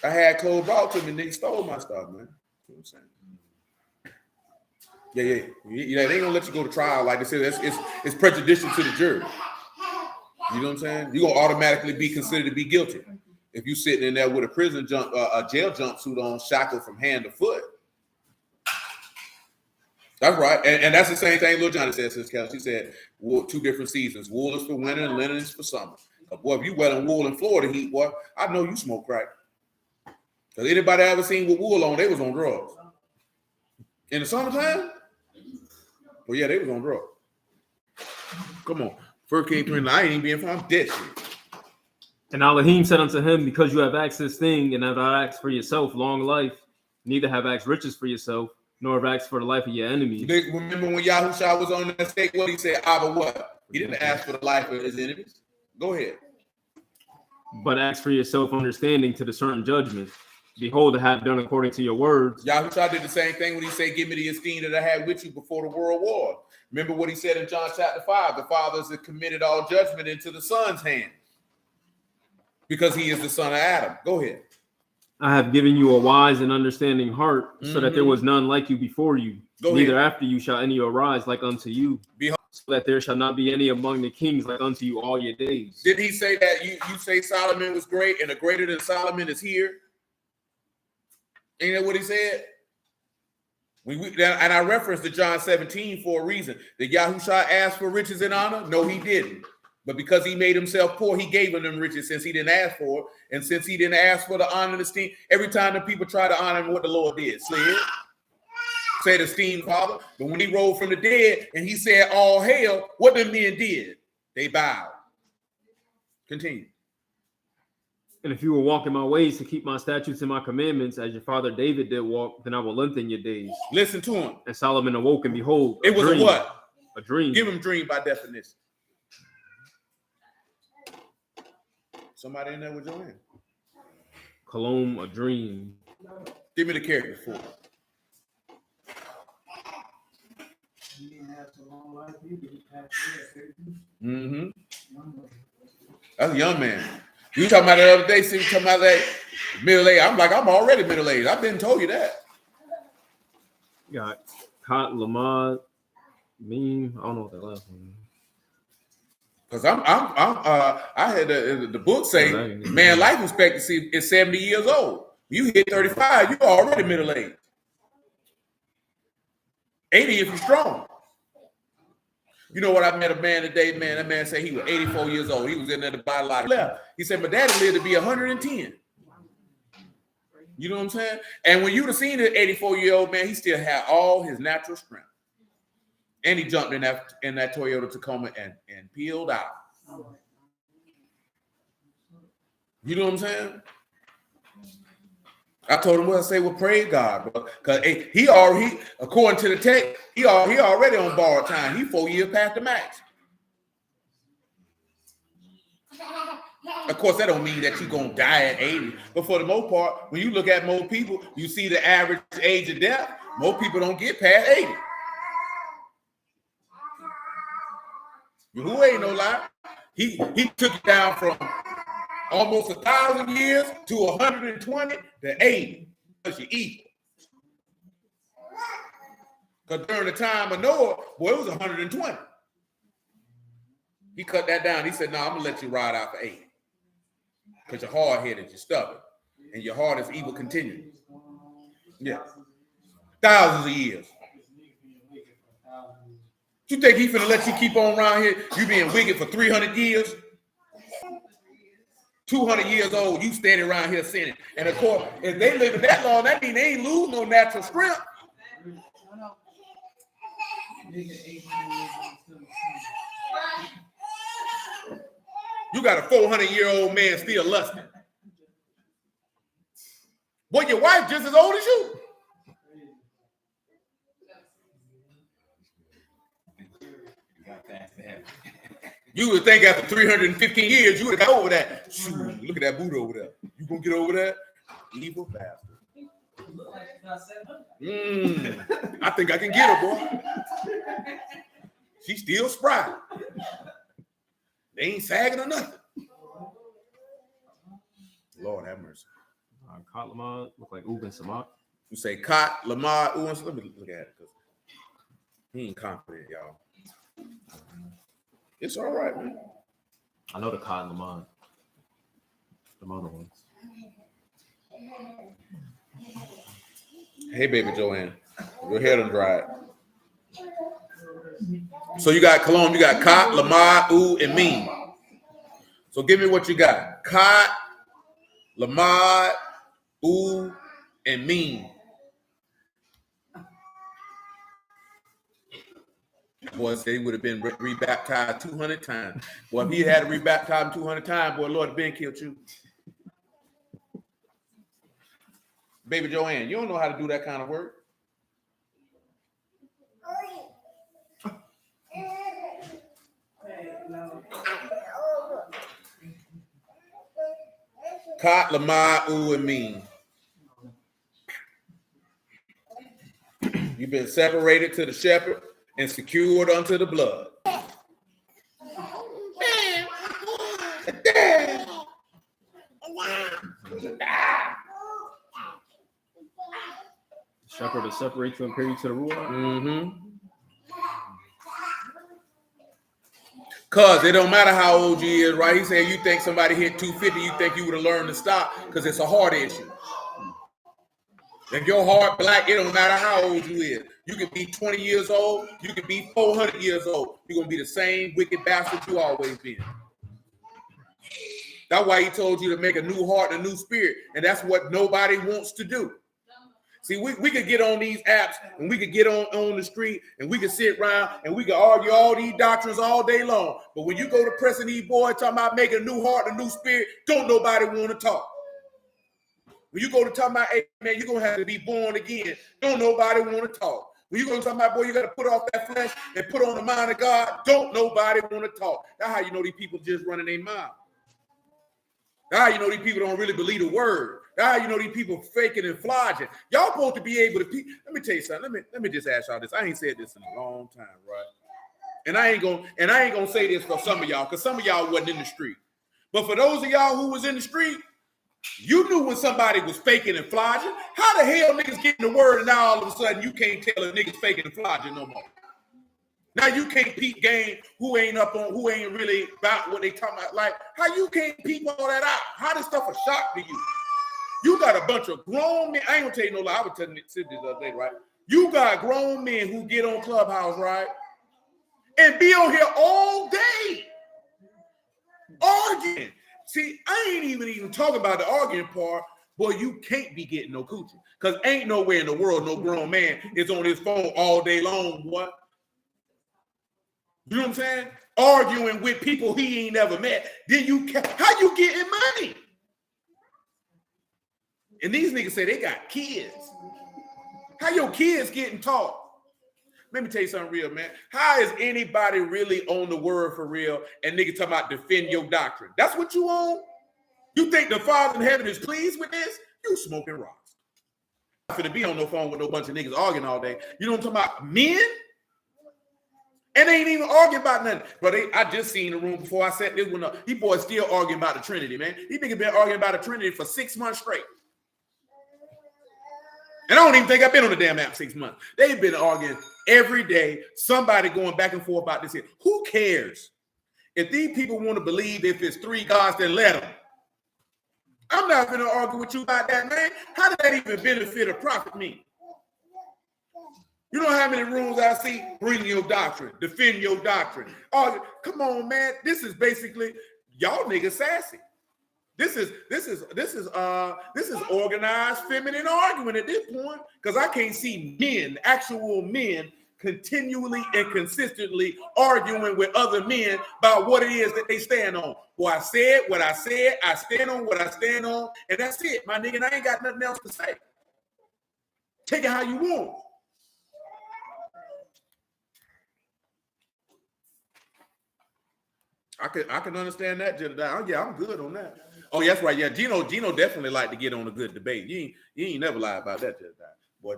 I had clothes brought to me, and they stole my stuff, man. You know what I'm saying? Yeah. They ain't gonna let you go to trial like they said. It's prejudicial to the jury. You know what I'm saying? You're gonna automatically be considered to be guilty if you sitting in there with a jail jumpsuit on, shackled from hand to foot. That's right, and that's the same thing Lil Johnny said, Sis Kelly. She said, two different seasons. Wool is for winter and linen is for summer. Boy, if you wearing wool in Florida heat, boy, I know you smoke crack. Because anybody I ever seen with wool on, they was on drugs. In the summertime? Well, yeah, they was on drugs. Come on. 1 Kings 3:9, I ain't even being found dead shit. And Elohim said unto him, because you have asked this thing, and have not asked for yourself long life, neither have asked riches for yourself, nor have asked for the life of your enemies. Remember when Yahushua was on that stake, what he said? Abba what? He didn't ask for the life of his enemies. Go ahead. But ask for yourself understanding to discern judgment. Behold, I have done according to your words. Yahushua did the same thing when he said, give me the esteem that I had with you before the world war. Remember what he said in John chapter 5, the fathers have committed all judgment into the son's hand because he is the son of Adam. Go ahead. I have given you a wise and understanding heart, so that there was none like you before you. Neither after you shall any arise like unto you. Behold, so that there shall not be any among the kings like unto you all your days. Did he say that you say Solomon was great and a greater than Solomon is here? Ain't that what he said? And I referenced to John 17 for a reason. Did Yahushua ask for riches and honor? No, he didn't. But because he made himself poor, he gave him them riches since he didn't ask for it. And since he didn't ask for the honor and esteem, every time the people try to honor him, what the Lord did, said esteemed Father. But when he rose from the dead and he said all hail, what the men did? They bowed. Continue. And if you will walk in my ways to keep my statutes and my commandments, as your father David did walk, then I will lengthen your days. Listen to him. And Solomon awoke, and behold, it was a what? A dream. Give him dream by definition. Somebody in there with your hand. Colom, a dream. Give me the character for it. Mm-hmm. That's a young man. You talking about the other day, see, talking about that middle age. I'm like, I'm already middle aged. I've been told you that. Got Kot Lamad, meme. I don't know what that last one is. Because I had the book say, man, life expectancy is 70 years old. You hit 35, you're already middle aged. 80 if you're strong. You know what? I met a man today, man. That man said he was 84 years old. He was in there to buy a lot of left. He said, my daddy lived to be 110. You know what I'm saying? And when you'd have seen an 84-year-old man, he still had all his natural strength. And he jumped in that Toyota Tacoma and peeled out. You know what I'm saying? I told him what I say. Well, praise God, bro. Because he already, according to the text, he already on borrowed time. He 4 years past the max. Of course, that don't mean that you're gonna die at 80. But for the most part, when you look at most people, you see the average age of death. Most people don't get past 80. Who ain't no lie? He took it down from almost 1,000 years to 120 to 80 because you eat. Because during the time of Noah, boy, it was 120. He cut that down. He said, no, I'm going to let you ride out for 80. Because you're hard-headed, you're stubborn, and your heart is evil continuing. Yeah. Thousands of years. You think he's finna let you keep on around here? You being wicked for 300 years? 200 years old, you standing around here sinning. And of course, if they live that long, that means they ain't lose no natural strength. You got a 400-year-old man still lusting. Boy, your wife just as old as you. You would think after 315 years, you would have got over that. Shoot, look at that Buddha over there. You gonna get over that? Evil bastard. I think I can get her, boy. She's still spry. They ain't sagging or nothing. Lord have mercy. Kot Lamad look like Uben Samak. You say Kot Lamad. Let me look at it because he ain't confident, y'all. It's all right, man. I know the Kot Lamad. The other ones. Hey, baby Joanne. Your hair done dried. So you got Cologne, you got Kot, Lamad, U, and Meme. So give me what you got. Kot, Lamad, U, and Meme. Boy, said he would have been rebaptized 200 times. Boy, if he had to rebaptize him 200 times, boy, Lord, Ben killed you. Baby Joanne, you don't know how to do that kind of work. Kot, Lamai, U, and Meme. You've been separated to the shepherd and secured unto the blood. Shepherd to separate you and carry you to the ruler. Mm-hmm. Cause it don't matter how old you is, right? He said you think somebody hit 250, you think you would have learned to stop because it's a heart issue. If your heart black, it don't matter how old you is. You can be 20 years old, you can be 400 years old. You're gonna be the same wicked bastard you always been. That's why he told you to make a new heart and a new spirit, and that's what nobody wants to do. See, we could get on these apps and we could get on the street and we could sit around and we could argue all these doctrines all day long. But when you go to pressing these boys talking about making a new heart, a new spirit, don't nobody want to talk. When you go to talk about, hey, man, you're going to have to be born again, don't nobody want to talk. When you go to talk about, boy, you got to put off that flesh and put on the mind of God, don't nobody want to talk. That's how you know these people just running their mouth. That's how you know these people don't really believe the word. That's how you know these people faking and flogging. Y'all supposed to be able to. Let me tell you something. Let me just ask y'all this. I ain't said this in a long time, right? And I ain't gonna say this for some of y'all, because some of y'all wasn't in the street. But for those of y'all who was in the street, you knew when somebody was faking and flogging. How the hell niggas getting the word and now all of a sudden you can't tell a niggas faking and flogging no more? Now you can't peep game who ain't really about what they talking about. Like, how you can't peep all that out? How this stuff a shock to you? You got a bunch of grown men. I ain't gonna tell you no lie. I was telling Sid this other day, right? You got grown men who get on Clubhouse, right? And be on here all day arguing. See, I ain't even talking about the arguing part. Boy, you can't be getting no coochie. Because ain't nowhere in the world no grown man is on his phone all day long, boy. You know what I'm saying? Arguing with people he ain't never met. Then how you getting money? And these niggas say they got kids. How your kids getting taught? Let me tell you something real, man. How is anybody really on the word for real and niggas talking about defend your doctrine? That's what you on? You think the Father in heaven is pleased with this? You smoking rocks. I'm not finna be on no phone with no bunch of niggas arguing all day. You know what I'm talking about? Men? And they ain't even arguing about nothing. But I just seen the room before I set this one up. These boys still arguing about the Trinity, man. These niggas been arguing about the Trinity for 6 months straight. And I don't even think I've been on the damn app 6 months. They've been arguing every day. Somebody going back and forth about this here. Who cares? If these people want to believe if it's three gods, then let them. I'm not going to argue with you about that, man. How did that even benefit or profit me? You know how many rooms I see? Bring your doctrine, defend your doctrine. Oh, come on, man. This is basically y'all niggas sassy. This is organized feminine argument at this point, because I can't see men, actual men, continually and consistently arguing with other men about what it is that they stand on. Well, I said what I said, I stand on what I stand on, and that's it, my nigga. And I ain't got nothing else to say. Take it how you want. I can understand that, Jedediah. Oh, yeah, I'm good on that. Oh, that's right. Yeah, Gino definitely like to get on a good debate. You ain't never lie about that, Jedediah. Boy,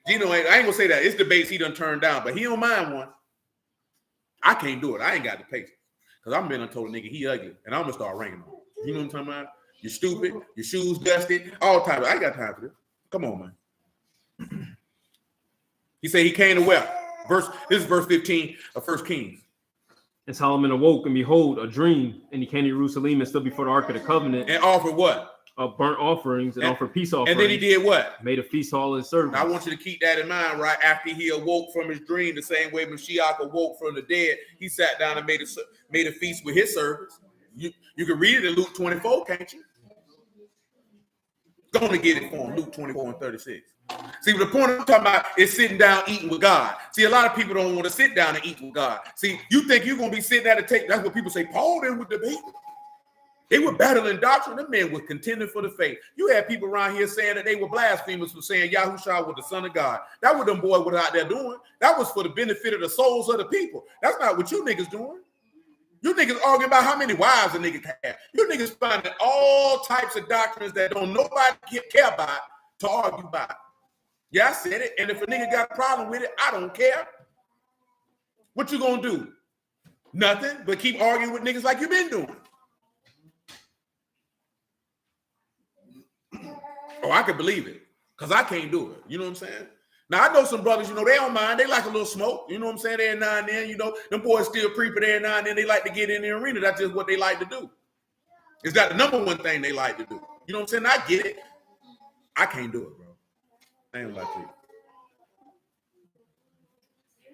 Gino I ain't gonna say that. It's debates he done turned down, but he don't mind one. I can't do it. I ain't got the patience. Because I'm been told a nigga he ugly, and I'm gonna start ringing him. You know what I'm talking about? You're stupid, your shoes dusty, all type of. I ain't got time for this. Come on, man. He said he came to wealth. This is verse 15 of 1 Kings. And Solomon awoke, and behold, a dream, and he came to Jerusalem and stood before the Ark of the Covenant. And offered what? Burnt offerings and offered peace offerings. And then he did what? Made a feast to all his servants. Now, I want you to keep that in mind, right? After he awoke from his dream, the same way Mashiach awoke from the dead, he sat down and made a feast with his servants. You can read it in Luke 24, can't you? Go on and get it for him, Luke 24 and 36. See, the point I'm talking about is sitting down eating with God. See, a lot of people don't want to sit down and eat with God. See, you think you're going to be sitting at a table. That's what people say. Paul didn't with debate. They were battling doctrine. Them men were contending for the faith. You had people around here saying that they were blasphemers for saying Yahushua was the son of God. That's what them boys were out there doing. That was for the benefit of the souls of the people. That's not what you niggas doing. You niggas arguing about how many wives a nigga can have. You niggas finding all types of doctrines that don't nobody care about to argue about. Yeah, I said it. And if a nigga got a problem with it, I don't care. What you gonna do? Nothing, but keep arguing with niggas like you been doing. Oh, I can believe it. Because I can't do it. You know what I'm saying? Now, I know some brothers, they don't mind. They like a little smoke. You know what I'm saying? Every now and then, them boys still creeping every now and then. They like to get in the arena. That's just what they like to do. Is that the number one thing they like to do? You know what I'm saying? I get it. I can't do it, bro. I ain't like you.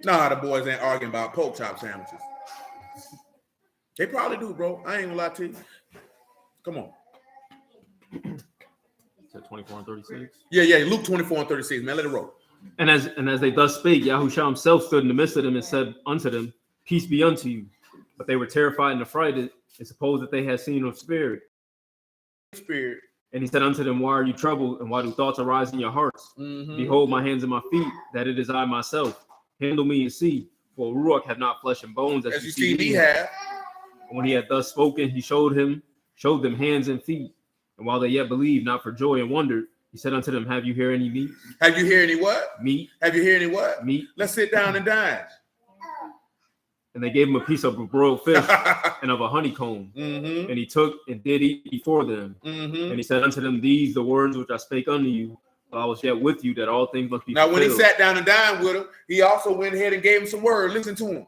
Nah, the boys ain't arguing about pork chop sandwiches. They probably do, bro. I ain't gonna lie to you. Come on. 24 and 36. Yeah. Luke 24 and 36, man. Let it roll. And as they thus spake, Yahushua himself stood in the midst of them and said unto them, Peace be unto you. But they were terrified and affrighted, and supposed that they had seen a spirit. And he said unto them, Why are you troubled, and why do thoughts arise in your hearts? Behold my hands and my feet, that it is I myself. Handle me and see, for Ruach have not flesh and bones, as you see me have. And when he had thus spoken, he showed them hands and feet. And while they yet believed, not for joy and wondered, he said unto them, Have you here any meat? Have you here any what? Meat. Have you here any what? Meat. Let's sit down and dine. And they gave him a piece of a broiled fish and of a honeycomb. And he took and did eat before them. And he said unto them, These the words which I spake unto you, while I was yet with you, that all things must be fulfilled. Now, when he sat down and dined with him, he also went ahead and gave him some word. Listen to him.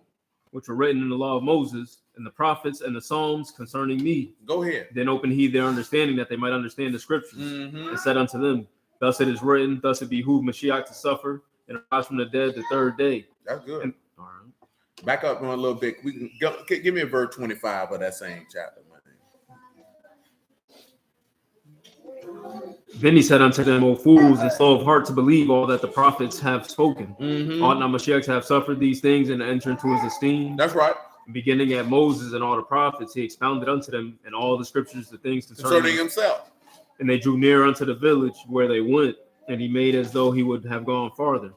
Which were written in the law of Moses, and the prophets, and the Psalms concerning me. Go ahead. Then opened he their understanding, that they might understand the scriptures. And said unto them, Thus it is written, thus it behooved Mashiach to suffer, and rise from the dead the third day. That's good. And, all right. Back up on a little bit. We can give me a verse 25 of that same chapter. Then he said unto them, O fools, and slow of heart to believe all that the prophets have spoken. Ought not Mashiach to have suffered these things and enter into his esteem? That's right. Beginning at Moses and all the prophets, he expounded unto them in all the scriptures the things concerning himself. And they drew near unto the village where they went, and he made as though he would have gone farther.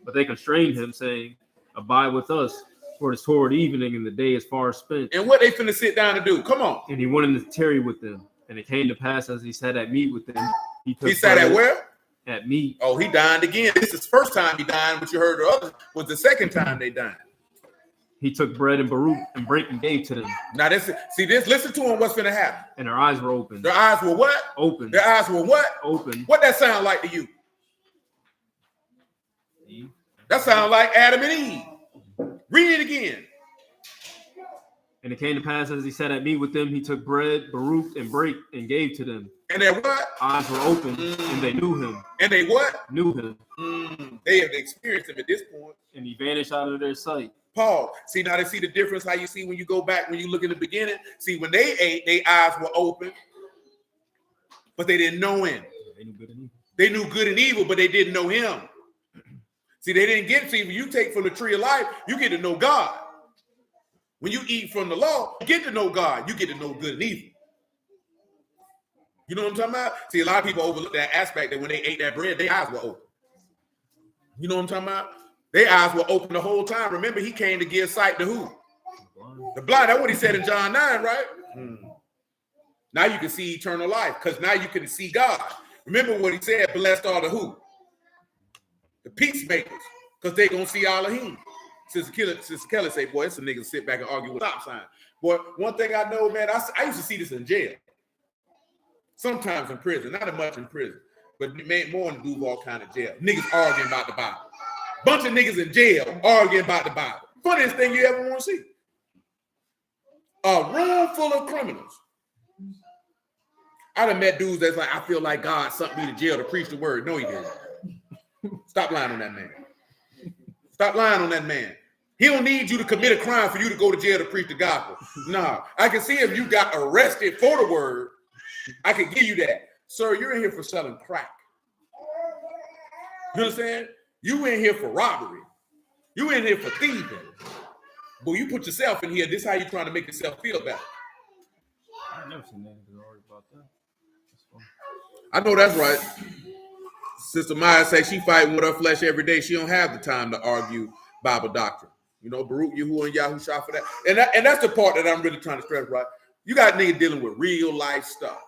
But they constrained him, saying, Abide with us, for it is toward evening, and the day is far spent. And what they finna sit down and do? Come on. And he went in to tarry with them. And it came to pass as he sat at meat with them. He sat at where? At meat. Oh, he dined again. This is the first time he dined, but you heard the other was the second time they dined. He took bread and baruch and brake and gave to them. Now listen to him, what's gonna happen. And their eyes were open. Their eyes were what? Open. Their eyes were what? Open. What that sound like to you? Eve. That sound like Adam and Eve. Read it again. And it came to pass as he sat at meat with them, he took bread, baruch, and brake, and gave to them. And their what? Eyes were open, and they knew him. And they what? Knew him. They have experienced him at this point. And he vanished out of their sight. Paul, see now they see the difference, how you see when you go back, when you look in the beginning. See, when they ate, their eyes were open, but they didn't know him. They knew good and evil. They knew good and evil, but they didn't know him. See, they didn't get, when you take from the tree of life, you get to know God. When you eat from the law, you get to know God. You get to know good and evil. You know what I'm talking about? See, a lot of people overlook that aspect that when they ate that bread, their eyes were open. You know what I'm talking about? Their eyes were open the whole time. Remember, he came to give sight to who? The blind. That's what he said in John 9, right? Now you can see eternal life, because now you can see God. Remember what he said, blessed are the who? The peacemakers, because they're going to see Elohim. Sister Kelly say, boy, it's a nigga sit back and argue with stop sign. Boy, one thing I know, man, I used to see this in jail. Sometimes in prison, not as much in prison, but more in the Duval kind of jail. Niggas arguing about the Bible. Bunch of niggas in jail arguing about the Bible. Funniest thing you ever want to see. A room full of criminals. I done met dudes that's like, I feel like God sent me to jail to preach the word. No, he didn't. Stop lying on that man. Stop lying on that man. He don't need you to commit a crime for you to go to jail to preach the gospel. Nah, I can see if you got arrested for the word, I can give you that. Sir, you're in here for selling crack. You understand? You in here for robbery. You in here for thieving. But you put yourself in here. This is how you trying to make yourself feel better. I've never seen that about that. I know that's right. Sister Maya says she fighting with her flesh every day. She don't have the time to argue Bible doctrine. You know, Baruch Yahuwah and Yahusha for that. And that's the part that I'm really trying to stress, right? You got niggas dealing with real life stuff.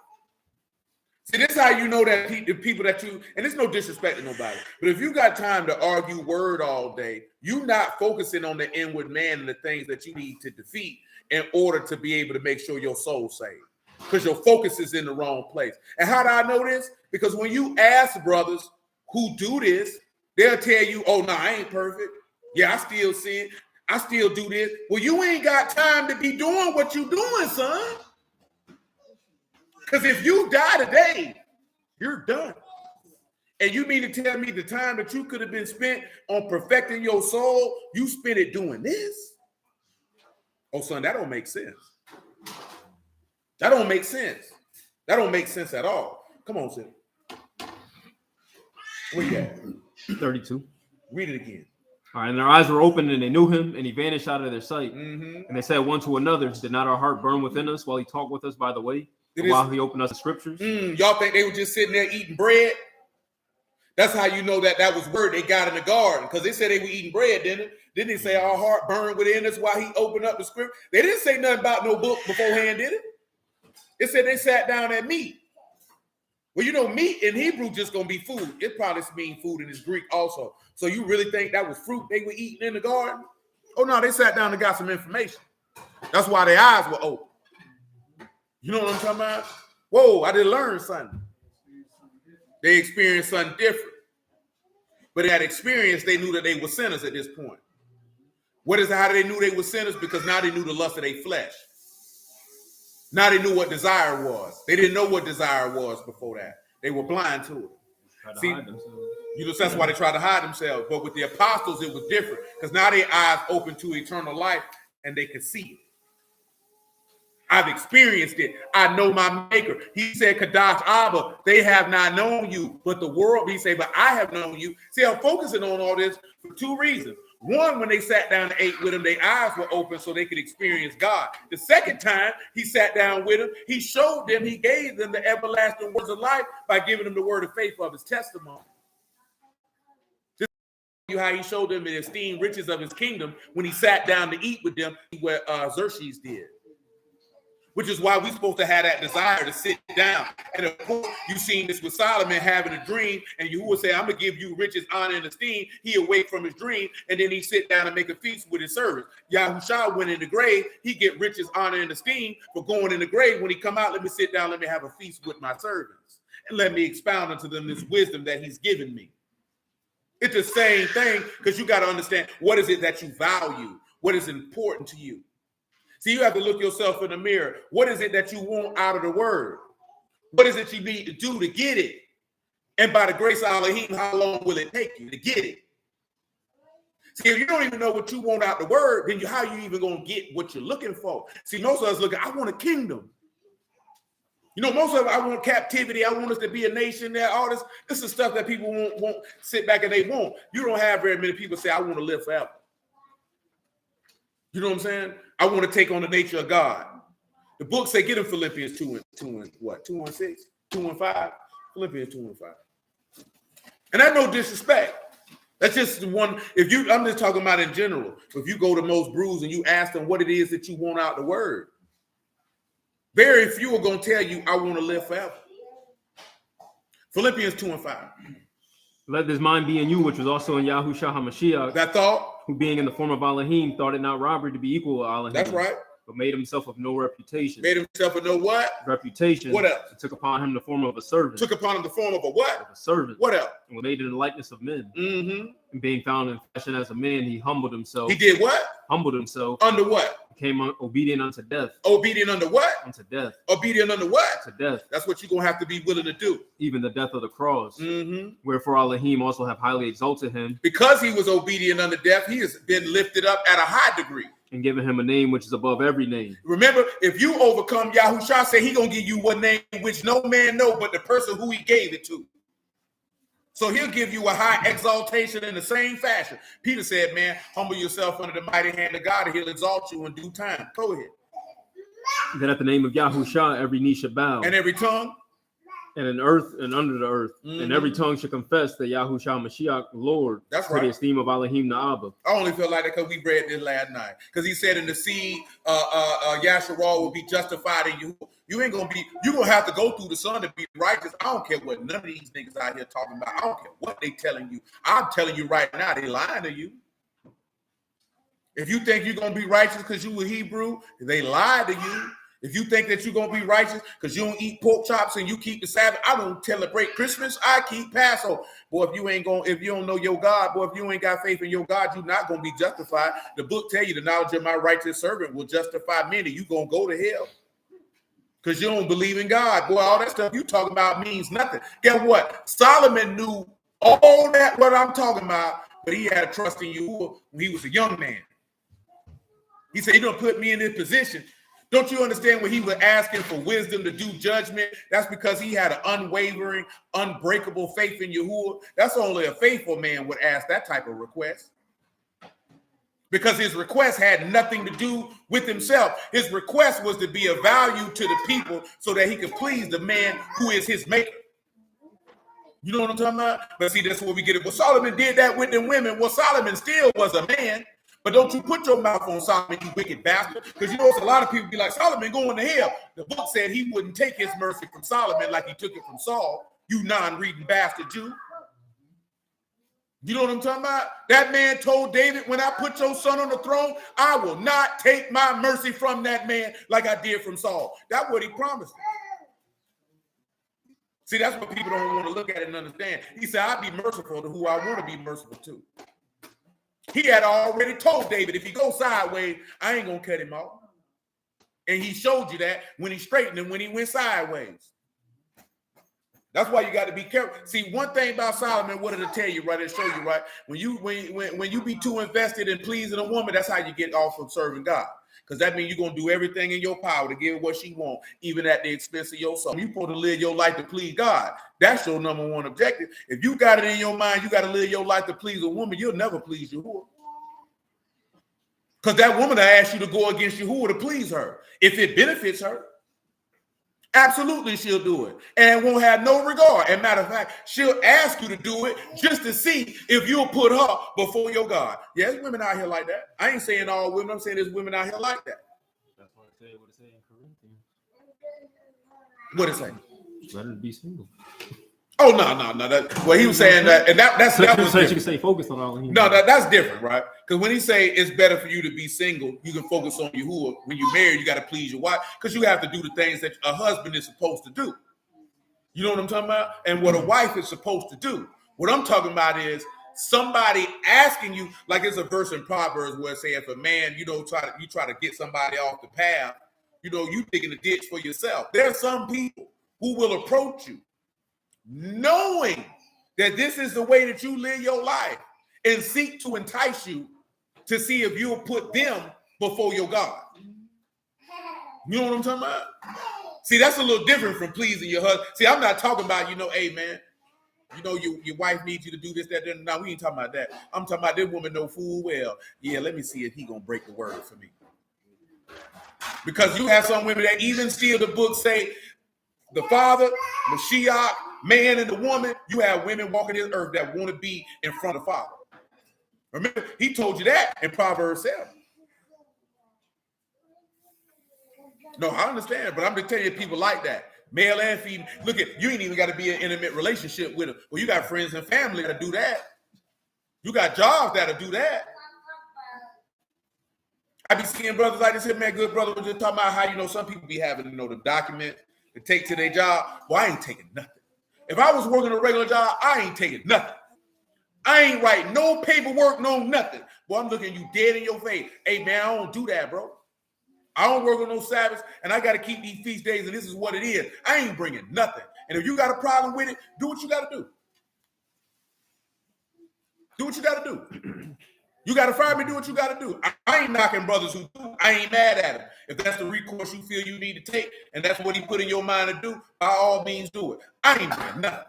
See, this is how you know that the people that you, and it's no disrespect to nobody, but if you got time to argue word all day, you not focusing on the inward man and the things that you need to defeat in order to be able to make sure your soul's saved. Because your focus is in the wrong place. And how do I know this? Because when you ask brothers who do this, they'll tell you, oh, no, I ain't perfect. Yeah, I still sin. I still do this. Well, you ain't got time to be doing what you doing, son. Because if you die today, you're done. And you mean to tell me the time that you could have been spent on perfecting your soul, you spent it doing this? Oh, son, that don't make sense. That don't make sense. That don't make sense at all. Come on, Sid. Where you at? 32. Read it again. All right, and their eyes were opened, and they knew him, and he vanished out of their sight. Mm-hmm. And they said one to another, did not our heart burn within us while he talked with us by the way, while he opened us the scriptures? Y'all think they were just sitting there eating bread? That's how you know that was word they got in the garden, because they said they were eating bread, didn't it? Didn't they say our heart burned within us while he opened up the script? They didn't say nothing about no book beforehand, did it? It said they sat down at meat. Well, you know, meat in Hebrew just gonna be food. It probably means food in its Greek also. So you really think that was fruit they were eating in the garden? Oh no, they sat down and got some information. That's why their eyes were open. You know what I'm talking about? Whoa, I didn't learn something. They experienced something different. But in that experience, they knew that they were sinners at this point. How they knew they were sinners? Because now they knew the lust of their flesh. Now they knew what desire was. They didn't know what desire was before that. They were blind to it. See, that's why they tried to hide themselves. But with the apostles, it was different. Because now their eyes open to eternal life and they could see it. I've experienced it. I know my maker. He said, Kadash Abba, they have not known you, but the world, he said, but I have known you. See, I'm focusing on all this for two reasons. One, when they sat down and ate with him, their eyes were open so they could experience God. The second time he sat down with them, he showed them, he gave them the everlasting words of life by giving them the word of faith of his testimony. Just you how he showed them the esteemed riches of his kingdom when he sat down to eat with them, where Xerxes did. Which is why we're supposed to have that desire to sit down. And of course, you've seen this with Solomon having a dream, and you would say, I'm going to give you riches, honor, and esteem. He awake from his dream, and then he sit down and make a feast with his servants. Yahushua went in the grave. He get riches, honor, and esteem for going in the grave. When he come out, let me sit down, let me have a feast with my servants. And let me expound unto them this wisdom that he's given me. It's the same thing, because you got to understand, what is it that you value? What is important to you? See, you have to look yourself in the mirror. What is it that you want out of the word? What is it you need to do to get it? And by the grace of Elohim, how long will it take you to get it? See, if you don't even know what you want out the word, then how are you even going to get what you're looking for? See, most of us look, I want a kingdom. You know, most of us, I want captivity. I want us to be a nation there. All this is stuff that people won't sit back and they won't. You don't have very many people say, I want to live forever. You know what I'm saying? I want to take on the nature of God. The book say get in Philippians 2 and what? 2 and 6, 2 and 5. Philippians 2 and 5. And that's no disrespect. That's just one. I'm just talking about in general. If you go to most brews and you ask them what it is that you want out the word, very few are going to tell you, I want to live forever. Philippians 2 and 5. Let this mind be in you, which was also in Yahushua HaMashiach. That thought. Who being in the form of Elohim thought it not robbery to be equal with Elohim. That's right. But made himself of no reputation. Made himself of no what? Reputation. What else? Took upon him the form of a servant. Took upon him the form of a what? Of a servant. What else? And was made in the likeness of men. Mm-hmm. And being found in fashion as a man, he humbled himself. He did what? Humbled himself. Under what? Became obedient unto death. Obedient under what? Unto death. Obedient under what? To death. That's what you're going to have to be willing to do. Even the death of the cross. Mm-hmm. Wherefore Elohim also have highly exalted him. Because he was obedient under death, he has been lifted up at a high degree. And given him a name which is above every name. Remember, if you overcome, Yahushua said he going to give you one name which no man know but the person who he gave it to. So he'll give you a high exaltation in the same fashion. Peter said, man, humble yourself under the mighty hand of God and he'll exalt you in due time. Go ahead. That at the name of Yahushua, every knee should bow. And every tongue? and in earth and under the earth, and every tongue should confess that Yahushua Mashiach Lord. That's to right. the esteem of Elohim the Abba. I only feel like that because we read this last night. Because he said in the seed, Yasharal will be justified in you. You ain't gonna be. You gonna have to go through the Son to be righteous. I don't care what none of these niggas out here talking about. I don't care what they telling you. I'm telling you right now, they lying to you. If you think you're gonna be righteous because you a Hebrew, they lied to you. If you think that you're gonna be righteous because you don't eat pork chops and you keep the Sabbath, I don't celebrate Christmas. I keep Passover. Boy, if you don't know your God, boy, if you ain't got faith in your God, you're not gonna be justified. The book tell you the knowledge of my righteous servant will justify many. You gonna go to hell because you don't believe in God. Boy, all that stuff you talking about means nothing. Guess what? Solomon knew all that what I'm talking about, but he had trust in you when he was a young man. He said, "You don't put me in this position." Don't you understand when he was asking for wisdom to do judgment? That's because he had an unwavering, unbreakable faith in Yahuwah. That's only a faithful man would ask that type of request. Because his request had nothing to do with himself. His request was to be of value to the people so that he could please the man who is his maker. You know what I'm talking about? But see, that's where we get it. Well, Solomon did that with them women. Well, Solomon still was a man. But don't you put your mouth on Solomon, you wicked bastard. Because you know, a lot of people be like, Solomon going to hell. The book said he wouldn't take his mercy from Solomon like he took it from Saul. You non-reading bastard Jew. You know what I'm talking about? That man told David, when I put your son on the throne, I will not take my mercy from that man like I did from Saul. That's what he promised him. See, that's what people don't want to look at and understand. He said, I'll be merciful to who I want to be merciful to. He had already told David, if he goes sideways, I ain't going to cut him off. And he showed you that when he straightened and when he went sideways. That's why you got to be careful. See, one thing about Solomon, what did it tell you, right? It show you, right? When you be too invested in pleasing a woman, that's how you get off from serving God. Because that means you're going to do everything in your power to give her what she wants, even at the expense of your soul. You're supposed to live your life to please God. That's your number one objective. If you got it in your mind, you got to live your life to please a woman, you'll never please Yahuwah. Because that woman will ask you to go against Yahuwah to please her. If it benefits her, absolutely she'll do it. And won't have no regard. As a matter of fact, she'll ask you to do it just to see if you'll put her before your God. Yeah, there's women out here like that. I ain't saying all women. I'm saying there's women out here like that. That's what it said. What it said in Corinthians. What it say? Better to be single. Oh, no. Well, he was saying that, and that was you can say focus on all. No, that's different, right? Because when he say it's better for you to be single, you can focus on Yahuwah. When you're married, you got to please your wife because you have to do the things that a husband is supposed to do. You know what I'm talking about? And what a wife is supposed to do. What I'm talking about is somebody asking you, like it's a verse in Proverbs where it says, if a man, try to get somebody off the path, you digging a ditch for yourself. There are some people who will approach you knowing that this is the way that you live your life and seek to entice you to see if you'll put them before your God. You know what I'm talking about? See, that's a little different from pleasing your husband. See, I'm not talking about, hey, man, your wife needs you to do this, that, that. No, we ain't talking about that. I'm talking about this woman know full well. Yeah, let me see if he gonna break the word for me. Because you have some women that even still the book say, the Father, Mashiach, man and the woman, you have women walking this earth that want to be in front of Father. Remember, he told you that in Proverbs 7. No, I understand, but I'm just telling you people like that. Male and female. Look at, you ain't even got to be in an intimate relationship with them. Well, you got friends and family that do that. You got jobs that'll do that. I be seeing brothers like this here, man, good brother was just talking about how, some people be having, the document to take to their job. Well, I ain't taking nothing. If I was working a regular job, I ain't taking nothing. I ain't writing no paperwork, no nothing. Boy, I'm looking you dead in your face. Hey, man, I don't do that, bro. I don't work on no Sabbaths, and I got to keep these feast days, and this is what it is. I ain't bringing nothing. And if you got a problem with it, do what you got to do. Do what you got to do. You got to fire me, do what you got to do. I ain't knocking brothers who do. I ain't mad at them. If that's the recourse you feel you need to take, and that's what he put in your mind to do, by all means do it. I ain't doing nothing.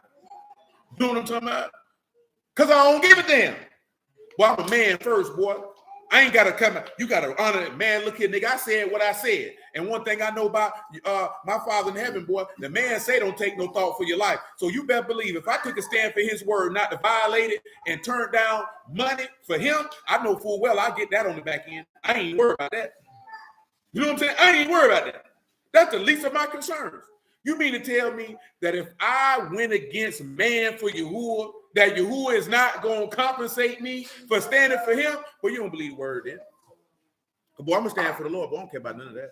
You know what I'm talking about? Because I don't give a damn. Well, I'm a man first, boy. I ain't gotta come. You gotta honor it, man. Look here, nigga. I said what I said, and one thing I know about my Father in heaven, boy, the man say don't take no thought for your life. So you better believe if I took a stand for His word, not to violate it and turn down money for Him, I know full well I get that on the back end. I ain't worried about that. You know what I'm saying? I ain't worried about that. That's the least of my concerns. You mean to tell me that if I went against man for Yahuwah, that Yahuwah is not going to compensate me for standing for Him? Well, you don't believe the word then. Boy, I'm going to stand for the Lord, but I don't care about none of that.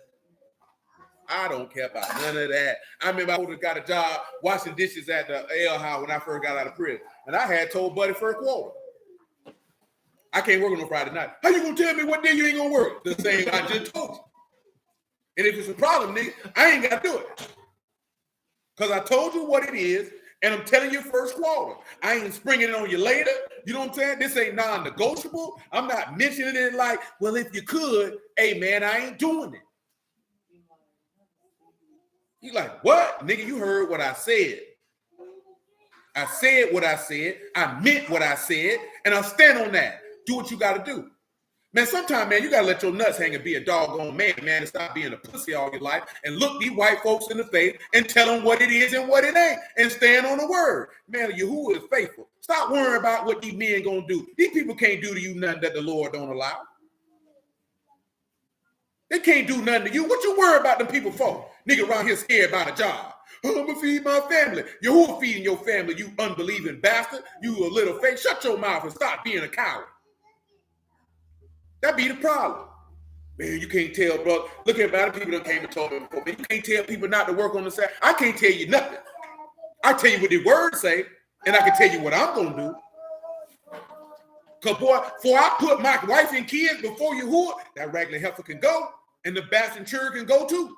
I don't care about none of that. I remember I would have got a job washing dishes at the ale house when I first got out of prison. And I had told Buddy first quarter, I can't work on no Friday night. How you going to tell me what day you ain't going to work? The same I just told you. And if it's a problem, nigga, I ain't got to do it. Because I told you what it is, and I'm telling you first quarter. I ain't springing it on you later. You know what I'm saying? This ain't non-negotiable. I'm not mentioning it like, well, if you could, hey, man, I ain't doing it. He's like, what? Nigga, you heard what I said. I said what I said. I meant what I said, and I'll stand on that. Do what you got to do. Man, sometimes, man, you got to let your nuts hang and be a doggone man, and stop being a pussy all your life and look these white folks in the face and tell them what it is and what it ain't and stand on the word. Man, Yahuwah is faithful. Stop worrying about what these men going to do. These people can't do to you nothing that the Lord don't allow. They can't do nothing to you. What you worry about them people for? Nigga around here scared about a job. Oh, I'm going to feed my family. Yahuwah feeding your family, you unbelieving bastard. You a little fake. Shut your mouth and stop being a coward. That be the problem. Man, you can't tell, bro. Look at other people that came and told me before. Man, you can't tell people not to work on the side. I can't tell you nothing. I tell you what the words say, and I can tell you what I'm going to do. Because, boy, before I put my wife and kids before Yahuwah, that raggedy heifer can go, and the bastard church can go too.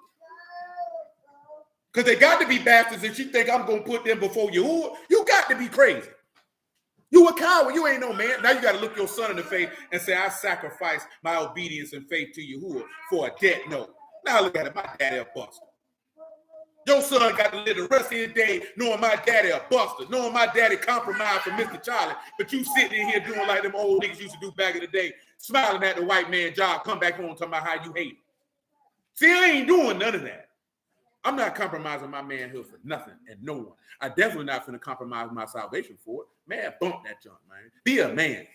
Because they got to be bastards if you think I'm going to put them before Yahuwah. You got to be crazy. You a coward. You ain't no man. Now you got to look your son in the face and say, I sacrificed my obedience and faith to Yahuwah for a debt note. Now look at it. My daddy a buster. Your son got to live the rest of his day knowing my daddy a buster, knowing my daddy compromised for Mr. Charlie. But you sitting in here doing like them old niggas used to do back in the day, smiling at the white man job, come back home talking about how you hate him. See, I ain't doing none of that. I'm not compromising my manhood for nothing and no one. I definitely not finna compromise my salvation for it. Man, bump that junk, man. Be a man.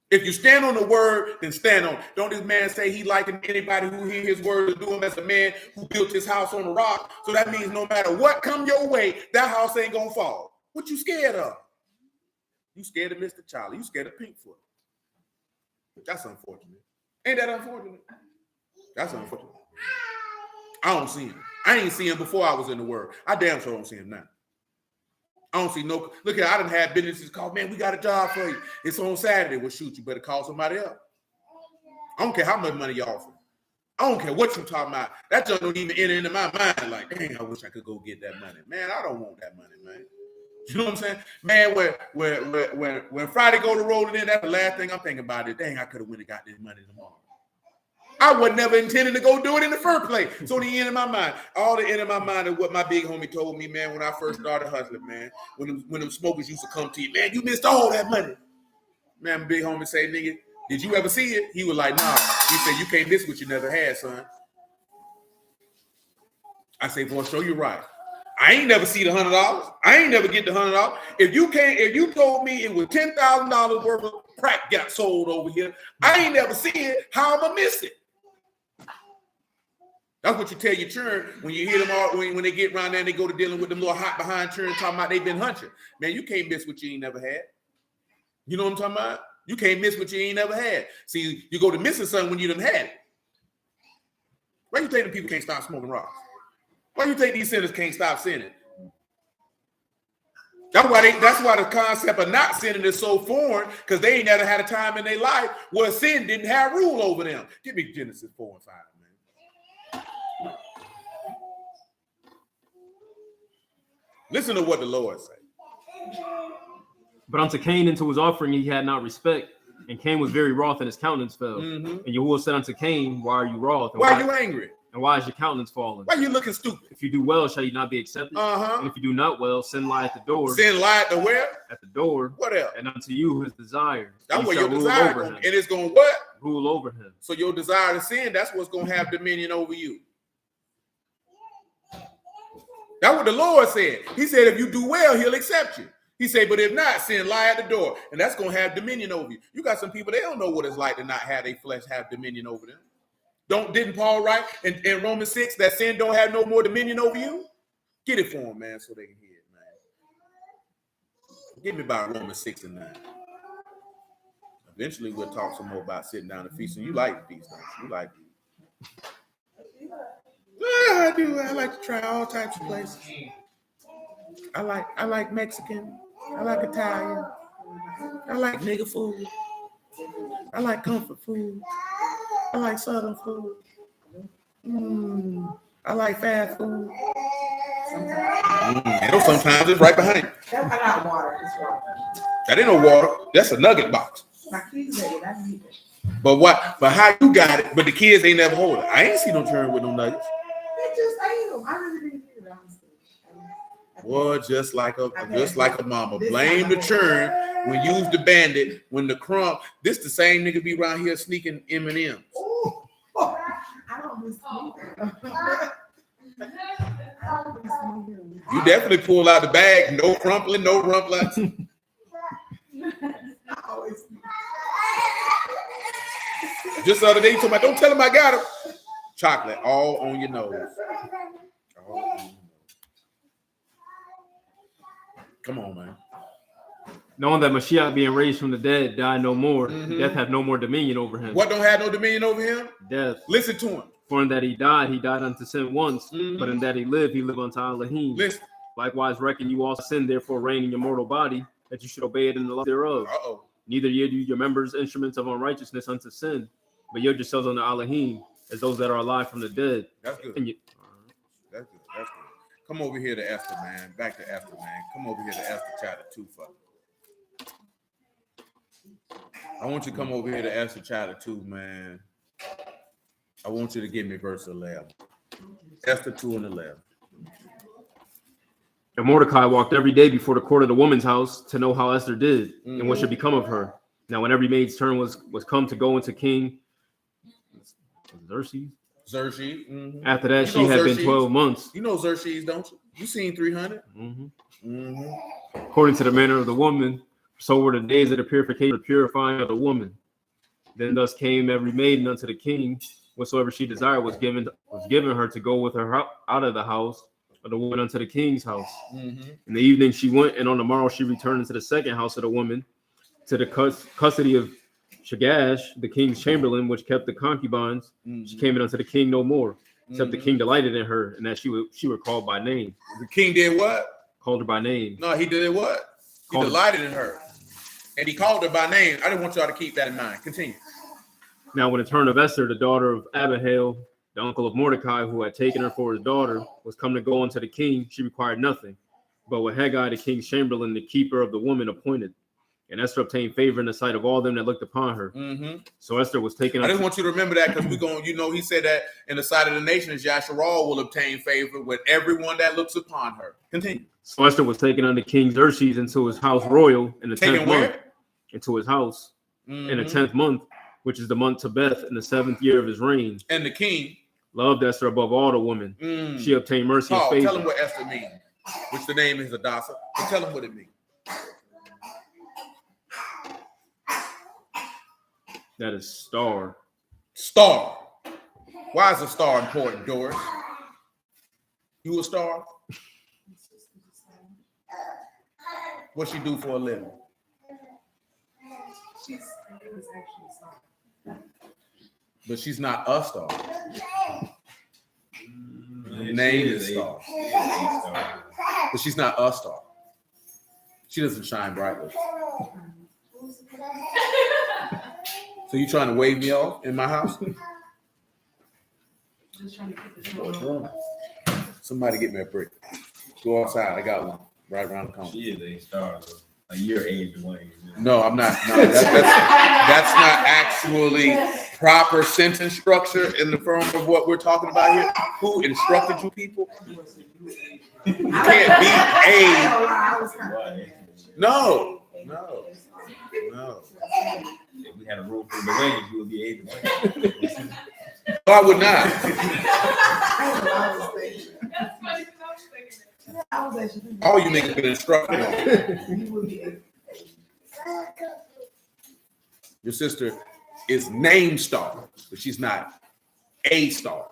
If you stand on the word, then stand on it. Don't this man say he liking anybody who hear his word to do him as a man who built his house on the rock. So that means no matter what come your way, that house ain't gonna fall. What you scared of? You scared of Mr. Charlie. You scared of Pinkfoot. That's unfortunate. Ain't that unfortunate? That's unfortunate. I don't see him. I ain't see him before I was in the word. I damn sure don't see him now. I don't see no. Look at, I done had businesses call, man, we got a job for you. It's on Saturday. Well, shoot, you better call somebody else. I don't care how much money you offer. I don't care what you talking about. That just don't even enter into my mind. Like, dang, I wish I could go get that money. Man, I don't want that money, man. You know what I'm saying? Man, when Friday go to rolling in, that's the last thing I'm thinking about is, dang, I could have went and got this money tomorrow. I was never intending to go do it in the first place. So the end of my mind, all the end of my mind is what my big homie told me, man, when I first started hustling, man. When them smokers used to come to you, man, you missed all that money. Man, my big homie say, nigga, did you ever see it? He was like, nah. He said, you can't miss what you never had, son. I say, boy, show you right. I ain't never see the $100. I ain't never get the $100. If you told me it was $10,000 worth of crack got sold over here, I ain't never seen it. How am I miss it? That's what you tell your children when you hear them all when they get around there and they go to dealing with them little hot behind children talking about they been hunching. Man, you can't miss what you ain't never had. You know what I'm talking about? You can't miss what you ain't never had. See, you go to missing something when you done had it. Why you think the people can't stop smoking rocks? Why you think these sinners can't stop sinning? That's why the concept of not sinning is so foreign, because they ain't never had a time in their life where sin didn't have rule over them. Give me Genesis 4 and 5, man. Listen to what the Lord said. But unto Cain and to his offering he had not respect, and Cain was very wroth, and his countenance fell. Mm-hmm. And Yahuwah said unto Cain, why are you wroth? Why are you angry? And why is your countenance fallen? Why you looking stupid? If you do well, shall you not be accepted? And if you do not well, sin lie at the door. Sin lie at the where? At the door. What else? And unto you his desire. That's what shall your rule desire over going, him. and it's going to what? Rule over him. So your desire to sin, that's what's going to have dominion over you. That's what the Lord said. He said, if you do well, he'll accept you. He said, but if not, sin lie at the door, and that's going to have dominion over you. You got some people, they don't know what it's like to not have their flesh have dominion over them. Didn't Paul write in Romans 6 that sin don't have no more dominion over you? Get it for them, man, so they can hear it, man. Give me about Romans 6 and 9. Eventually, we'll talk some more about sitting down and feasting. You like feast, don't you? You like it. Yeah, I do. I like to try all types of places. I like Mexican. I like Italian. I like nigger food. I like comfort food. I like southern food. I like fast food. Sometimes it's right behind you. I got water. It's water. That ain't no water. That's a nugget box. My kids ate it. I need it. But what? But how you got it? But the kids ain't never hold it. I ain't see no churn with no nuggets. They just ate them. I really didn't get it, honestly. Boy, just like a mama. Blame the churn when use the bandit when the crumb. This the same nigga be around here sneaking M&Ms. Oh, I don't miss You definitely pull out the bag. No crumpling, no rumpling. Just the other day, you told me, don't tell him I got him. Chocolate all on your nose. All on your nose. Come on, man. Knowing that Mashiach being raised from the dead died no more, death have no more dominion over him. What don't have no dominion over him? Death. Listen to him. For in that he died unto sin once, but in that he lived unto Elohim. Listen. Likewise reckon you also sin, therefore reign in your mortal body, that you should obey it in the love thereof. Neither yield you your members instruments of unrighteousness unto sin, but yield yourselves unto Elohim, as those that are alive from the dead. That's good. That's good. That's good. Come over here to Esther, man. Back to Esther, man. Come over here to Esther chapter 2 for me. I want you to come over here to Esther chapter 2, man. I want you to give me verse 11. Esther 2 and 11. And Mordecai walked every day before the court of the woman's house to know how Esther did and what should become of her. Now, when every maid's turn was come to go into King Xerxes. After that, she had been 12 months. You know Xerxes, don't you? You seen 300? According to the manner of the woman, so were the days of the purification, the purifying of the woman. Then thus came every maiden unto the king, whatsoever she desired was given her to go with her out of the house of the woman unto the king's house. In the evening she went, and on the morrow she returned into the second house of the woman, to the custody of Shagash, the king's chamberlain, which kept the concubines. She came in unto the king no more, except the king delighted in her, and that she were called by name. The king did what? Called her by name. No, he did what? He delighted in her. And he called her by name. I didn't want y'all to keep that in mind. Continue. Now, when the turn of Esther, the daughter of Abihail, the uncle of Mordecai, who had taken her for his daughter, was come to go unto the king, she required nothing. But with Haggai, the king's chamberlain, the keeper of the woman, appointed. And Esther obtained favor in the sight of all them that looked upon her. So Esther was taken. I just want you to remember that, because we're going, he said that in the sight of the nations, Yasharal will obtain favor with everyone that looks upon her. Continue. So Esther was taken unto King Xerxes into his house royal in the 10th month. Into his house in the 10th month, which is the month Tebeth, in the 7th year of his reign. And the king loved Esther above all the women. She obtained mercy and favor. Tell him what Esther means, which the name is Adasa. Tell him what it means. That is star. Star. Why is a star important, Doris? You a star? What she do for a living? But she's not a star. Her name is Star. But she's not a star. She doesn't shine brightly. So you trying to wave me off in my house? Somebody get me a brick. Go outside. I got one right around the corner. She is a star, though. A year age Dwayne. No, I'm not. No, that's not actually proper sentence structure in the form of what we're talking about here. Who instructed you people? You can't be a. No. If we had a room for Dwayne, you would be able to. No, I would not. All you niggas been instructed on. Your sister is named Star, but she's not a star.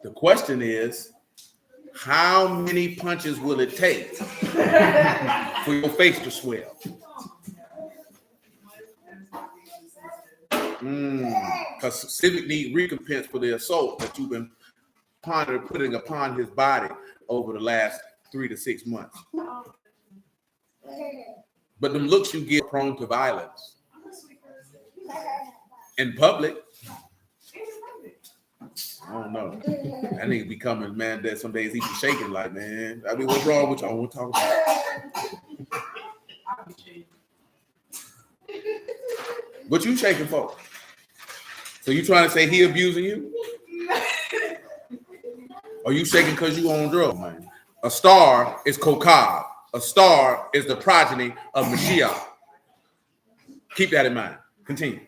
The question is, how many punches will it take for your face to swell? Because Civic need recompense for the assault that you've been putting upon his body over the last 3 to 6 months. But them looks you get prone to violence in public. I don't know. That nigga be coming, man. That some days he be shaking like, man. I mean, what's wrong with you? I want to talk about it. What you shaking for? So you trying to say he abusing you? Or you shaking because you on drugs, man? A star is Kokab. A star is the progeny of Mashiach. Keep that in mind. Continue.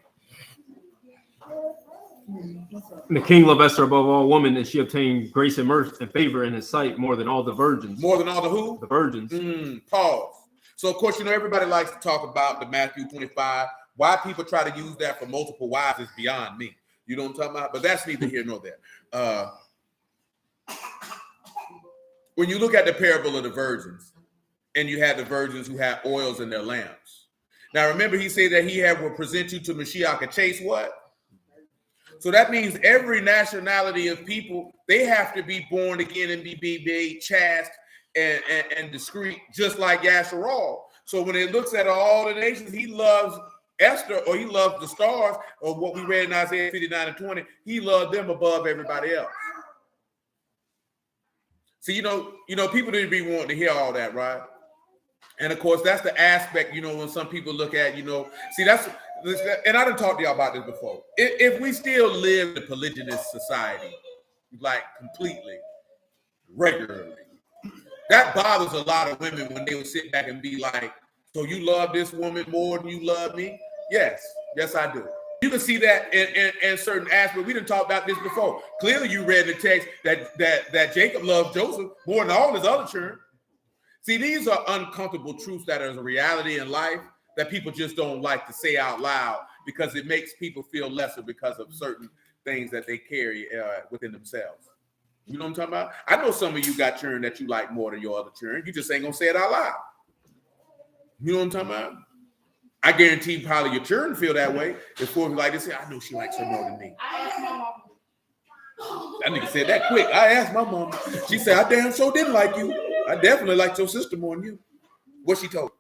The king loved Esther above all women, and she obtained grace and mercy and favor in his sight more than all the virgins. More than all the who? The virgins. Pause. So, of course, you know, everybody likes to talk about the Matthew 25. Why people try to use that for multiple wives is beyond me. You know what I'm talking about? But that's neither here nor there. When you look at the parable of the virgins, and you had the virgins who had oils in their lamps. Now, remember, he said that he will present you to Mashiach and chase what? So that means every nationality of people, they have to be born again and be chaste and discreet, just like Yasharal. So when it looks at all the nations, he loves Esther, or he loves the stars, or what we read in Isaiah 59 and 20, he loved them above everybody else. So, you know, people didn't be wanting to hear all that, right? And of course, that's the aspect, you know, when some people look at, you know, see, that's, and I done talked to y'all about this before. If we still live in a polygynous society, like completely, regularly, that bothers a lot of women when they would sit back and be like, so you love this woman more than you love me? Yes, I do. You can see that in certain aspects. We didn't talk about this before. Clearly, you read the text that Jacob loved Joseph more than all his other children. See, these are uncomfortable truths that are a reality in life that people just don't like to say out loud because it makes people feel lesser because of certain things that they carry within themselves. You know what I'm talking about? I know some of you got children that you like more than your other children. You just ain't gonna say it out loud. You know what I'm talking about? I guarantee probably your children feel that way. If for like this, I know she likes her more than me. That nigga said that quick. I asked my mom. She said, I damn sure didn't like you. I definitely liked your sister more than you. What she told?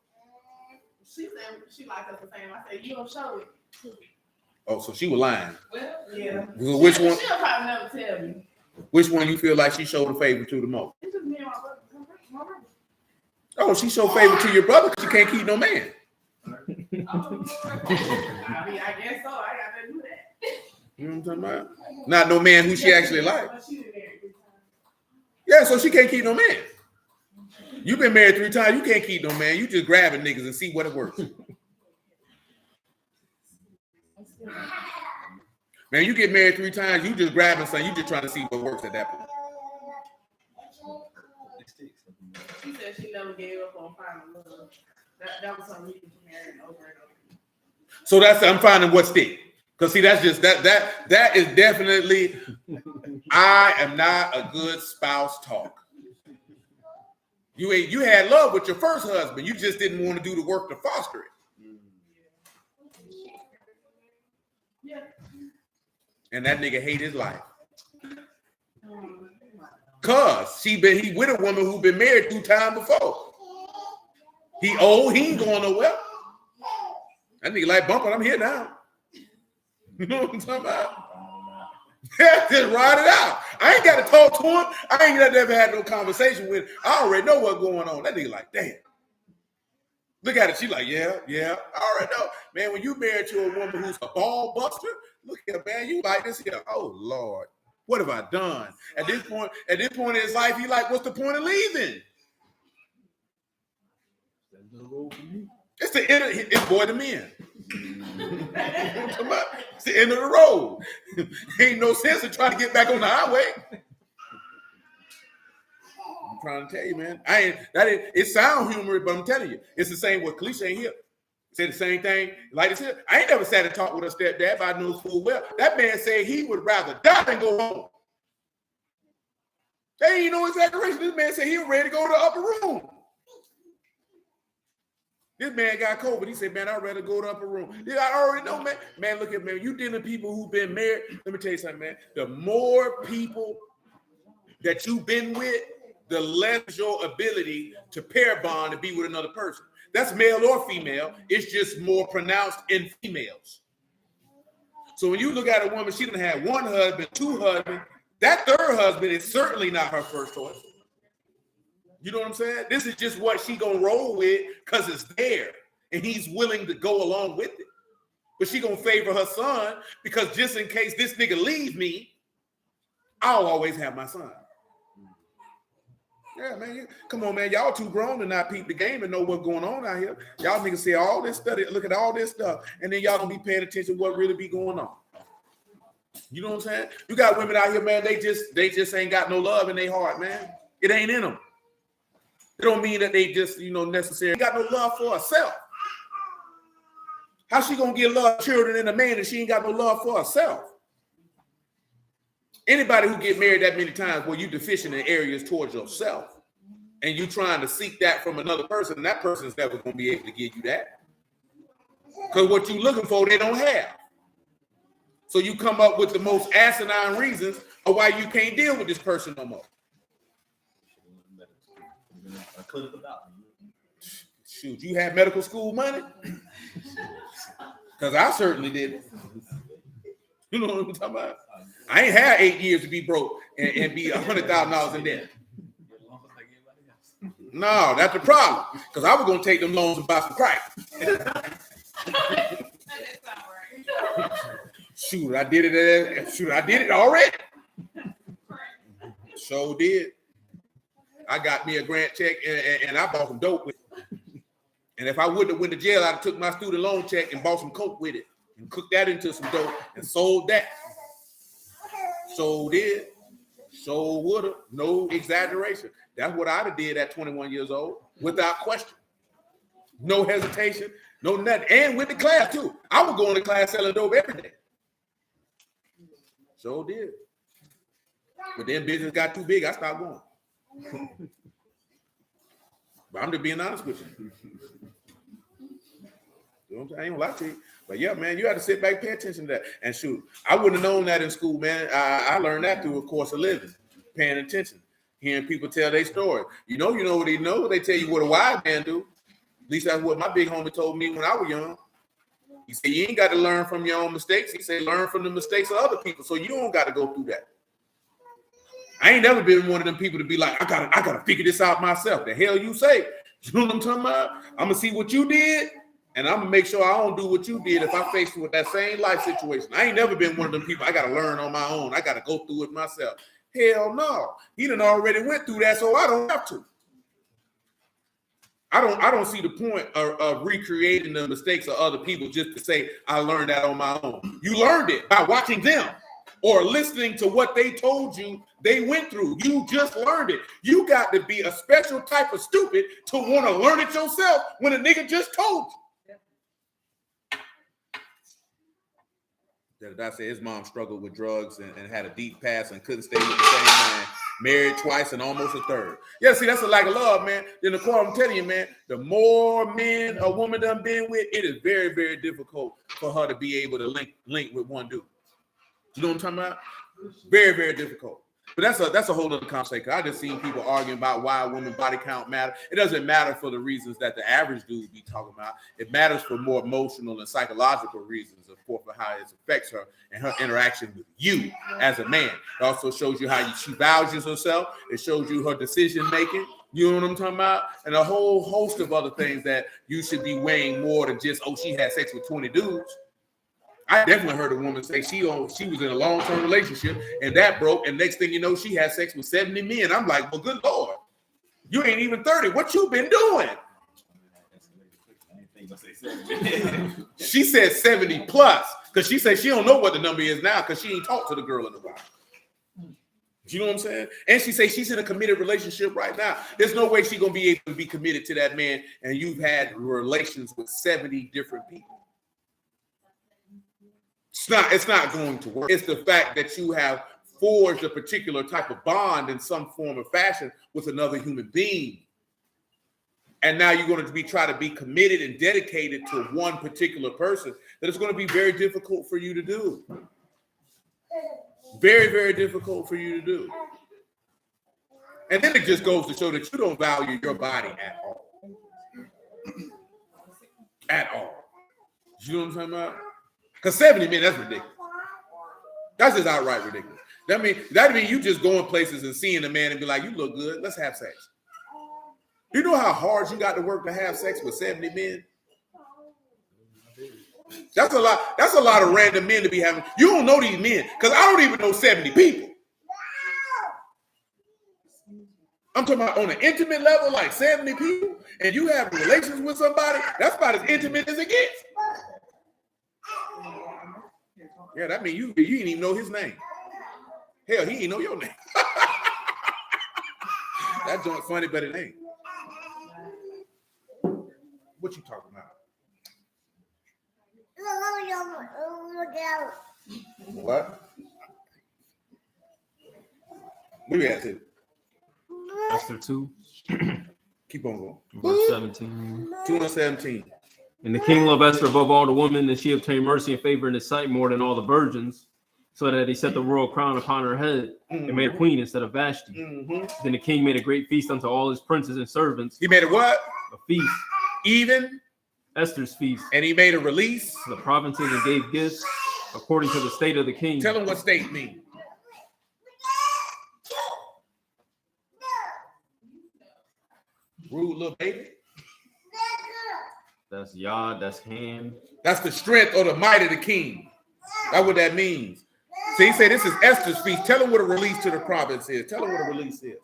She said she liked us the same. I said, you don't show it. Oh, so she was lying. Well, yeah. Well, which one? She'll probably never tell me. Which one you feel like she showed a favor to the most? It's just me and my brother. Oh, she showed favor to your brother because she can't keep no man. I mean, I guess so. I got to do that. You know what I'm talking about? Not no man who she actually liked. Yeah, so she can't keep no man. You've been married 3 times. You can't keep no man. You just grabbing niggas and see what it works. Man, you get married 3 times. You just grabbing something. You just trying to see what works at that point. She said she never gave up on finding love. That was her reason for marrying over and over. So that's I'm finding what stick. Because see, that's just that is definitely I am not a good spouse talk. You had love with your first husband. You just didn't want to do the work to foster it. Yeah. And that nigga hate his life. Cause he with a woman who been married 2 times before. He old, he ain't going nowhere. That nigga like bumping, I'm here now. You know what I'm talking about? Just ride it out. I ain't got to talk to him. I ain't never had no conversation with him. I already know what's going on. That nigga like, damn. Look at it. She like, yeah. I already know. Man, when you married to a woman who's a ball buster, look at man, you like this here. Oh, Lord. What have I done? At this point in his life, he like, what's the point of leaving? It's the end of it's boy to men. It's the end of the road. Ain't no sense in trying to get back on the highway. I'm trying to tell you, man. It sounds humorous, but I'm telling you, it's the same with cliche here. Say the same thing. Like I said, I ain't never sat and talked with a stepdad, but I knew full well. That man said he would rather die than go home. There ain't no exaggeration. This man said he was ready to go to the upper room. This man got COVID. He said, man, I'd rather go to the upper room. Yeah, I already know, man. Man, look at man. You dealing with people who've been married. Let me tell you something, man. The more people that you've been with, the less your ability to pair bond and be with another person. That's male or female. It's just more pronounced in females. So when you look at a woman, she done had one husband, two husbands. That third husband is certainly not her first choice. You know what I'm saying? This is just what she gonna roll with because it's there. And he's willing to go along with it. But she gonna favor her son because just in case this nigga leaves me, I'll always have my son. Yeah, man. Come on, man. Y'all too grown to not peep the game and know what's going on out here. Y'all niggas see all this study, look at all this stuff, and then y'all gonna be paying attention to what really be going on. You know what I'm saying? You got women out here, man, they just ain't got no love in their heart, man. It ain't in them. It don't mean that they just, necessarily got no love for herself. How she gonna get love to children and a man if she ain't got no love for herself? Anybody who get married that many times, well, you deficient in areas towards yourself, and you trying to seek that from another person, and that person's never gonna be able to give you that. Because what you looking for, they don't have. So you come up with the most asinine reasons of why you can't deal with this person no more. Shoot, you had medical school money? Because I certainly didn't. You know what I'm talking about? I ain't had 8 years to be broke and be $100,000 in debt. No, that's the problem. Because I was going to take them loans and buy some crack. Shoot, I did it already. So did. I got me a grant check and I bought some dope with it. And if I wouldn't have went to jail, I'd have took my student loan check and bought some coke with it and cooked that into some dope and sold that. So did. So would have. No exaggeration. That's what I'd have did at 21 years old without question. No hesitation, no nothing. And went to class too. I was going to class selling dope every day. So did. But then business got too big, I stopped going. But I'm just being honest with you. I ain't gonna lie to you. But yeah, man, you had to sit back and pay attention to that. And shoot, I wouldn't have known that in school, man. I learned that through a course of living, paying attention, hearing people tell their story. You know what they know. They tell you what a wise man do. At least that's what my big homie told me when I was young. He said, you ain't got to learn from your own mistakes. He said, learn from the mistakes of other people so you don't got to go through that. I ain't never been one of them people to be like, I gotta figure this out myself. The hell you say? You know what I'm talking about? I'm gonna see what you did, and I'm gonna make sure I don't do what you did if I face with that same life situation. I ain't never been one of them people. I gotta learn on my own. I gotta go through it myself. Hell no. He done already went through that, so I don't have to. I don't see the point of recreating the mistakes of other people just to say I learned that on my own. You learned it by watching them or listening to what they told you they went through. You just learned it. You got to be a special type of stupid to want to learn it yourself when a nigga just told you. Did I say his mom struggled with drugs and had a deep past and couldn't stay with the same man, married twice and almost a third. Yeah, see, that's a lack of love, man. Then the core, I'm telling you, man, the more men a woman done been with, it is very, very difficult for her to be able to link with one dude. You know what I'm talking about? Very, very difficult. But that's a whole other conversation. I just seen people arguing about why women body count matter. It doesn't matter for the reasons that the average dude be talking about. It matters for more emotional and psychological reasons, of course, for how it affects her and her interaction with you as a man. It also shows you how she values herself. It shows you her decision making. You know what I'm talking about? And a whole host of other things that you should be weighing more than just, oh, she had sex with 20 dudes. I definitely heard a woman say she was in a long-term relationship and that broke, and next thing you know, she had sex with 70 men. I'm like, well, good Lord, you ain't even 30. What you been doing? She said 70 plus, because she said she don't know what the number is now because she ain't talked to the girl in a while. You know what I'm saying? And she says she's in a committed relationship right now. There's no way she's going to be able to be committed to that man, and you've had relations with 70 different people. It's not going to work. It's the fact that you have forged a particular type of bond in some form or fashion with another human being. And now you're going to try to be committed and dedicated to one particular person that it's going to be very difficult for you to do. Very, very difficult for you to do. And then it just goes to show that you don't value your body at all. At all. You know what I'm talking about? Because 70 men, that's ridiculous. That's just outright ridiculous. That means you just going places and seeing a man and be like, you look good, let's have sex. You know how hard you got to work to have sex with 70 men? That's a lot. That's a lot of random men to be having. You don't know these men, because I don't even know 70 people. I'm talking about on an intimate level, like 70 people, and you have relations with somebody, that's about as intimate as it gets. Yeah, that means you didn't even know his name. Hell, he didn't know your name. That joint funny, but it ain't. What you talking about? What? What you at? Esther 2. Keep on going. Verse 17. 217. And the king loved Esther above all the women, and she obtained mercy and favor in his sight more than all the virgins, so that he set the royal crown upon her head and made a queen instead of Vashti. Then the king made a great feast unto all his princes and servants. He made a what? A feast. Even? Esther's feast. And he made a release? To the provinces and gave gifts according to the state of the king. Tell him what state means. Rude little baby. That's Yod, that's hand. That's the strength or the might of the king. That's what that means. See, he said this is Esther's feast. Tell him what a release to the province is. Tell him what a release is.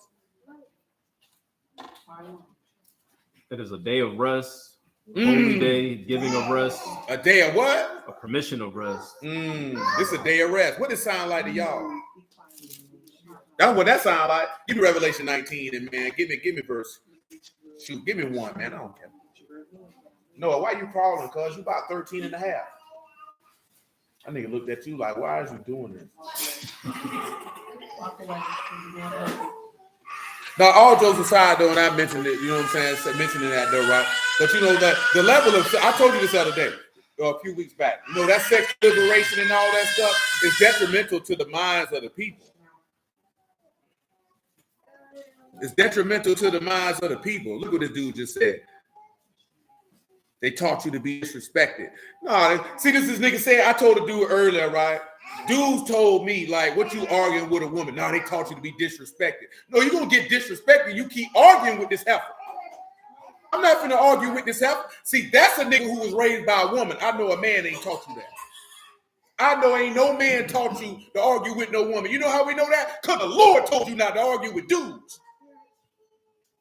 It is a day of rest, holy day, giving of rest. A day of what? A permission of rest. This is a day of rest. What does it sound like to y'all? That's what that sounds like. Give me Revelation 19 and man, give me verse. Shoot, give me one, man. I don't care. Noah, why you crawling? Cause you about 13 and a half. That nigga looked at you like, why is you doing this? Now, all jokes aside, though, and I mentioned it, you know what I'm saying? Mentioning that, though, right? But you know that the level of, I told you this the other day, a few weeks back. You know, that sex liberation and all that stuff is detrimental to the minds of the people. It's detrimental to the minds of the people. Look what this dude just said. They taught you to be disrespected. No, see, this is nigga saying, I told a dude earlier, right? Dudes told me, like, what you arguing with a woman? No, they taught you to be disrespected. No, you're going to get disrespected. You keep arguing with this heifer. I'm not going to argue with this heifer. See, that's a nigga who was raised by a woman. I know a man ain't taught you that. I know ain't no man taught you to argue with no woman. You know how we know that? Because the Lord told you not to argue with dudes.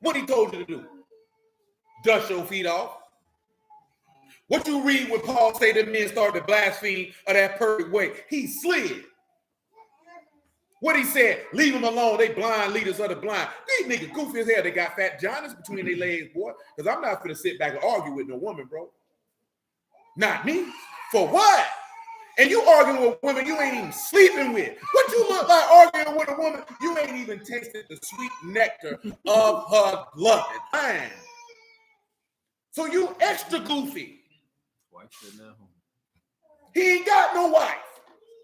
What he told you to do? Dust your feet off. What you read when Paul say that men started to blaspheme of that perfect way? He slid. What he said, leave them alone. They blind leaders of the blind. These niggas goofy as hell. They got fat giants between their legs, boy. Because I'm not going to sit back and argue with no woman, bro. Not me. For what? And you arguing with women you ain't even sleeping with. What you look like arguing with a woman you ain't even tasted the sweet nectar of her loving mind. So you extra goofy. He ain't got no wife.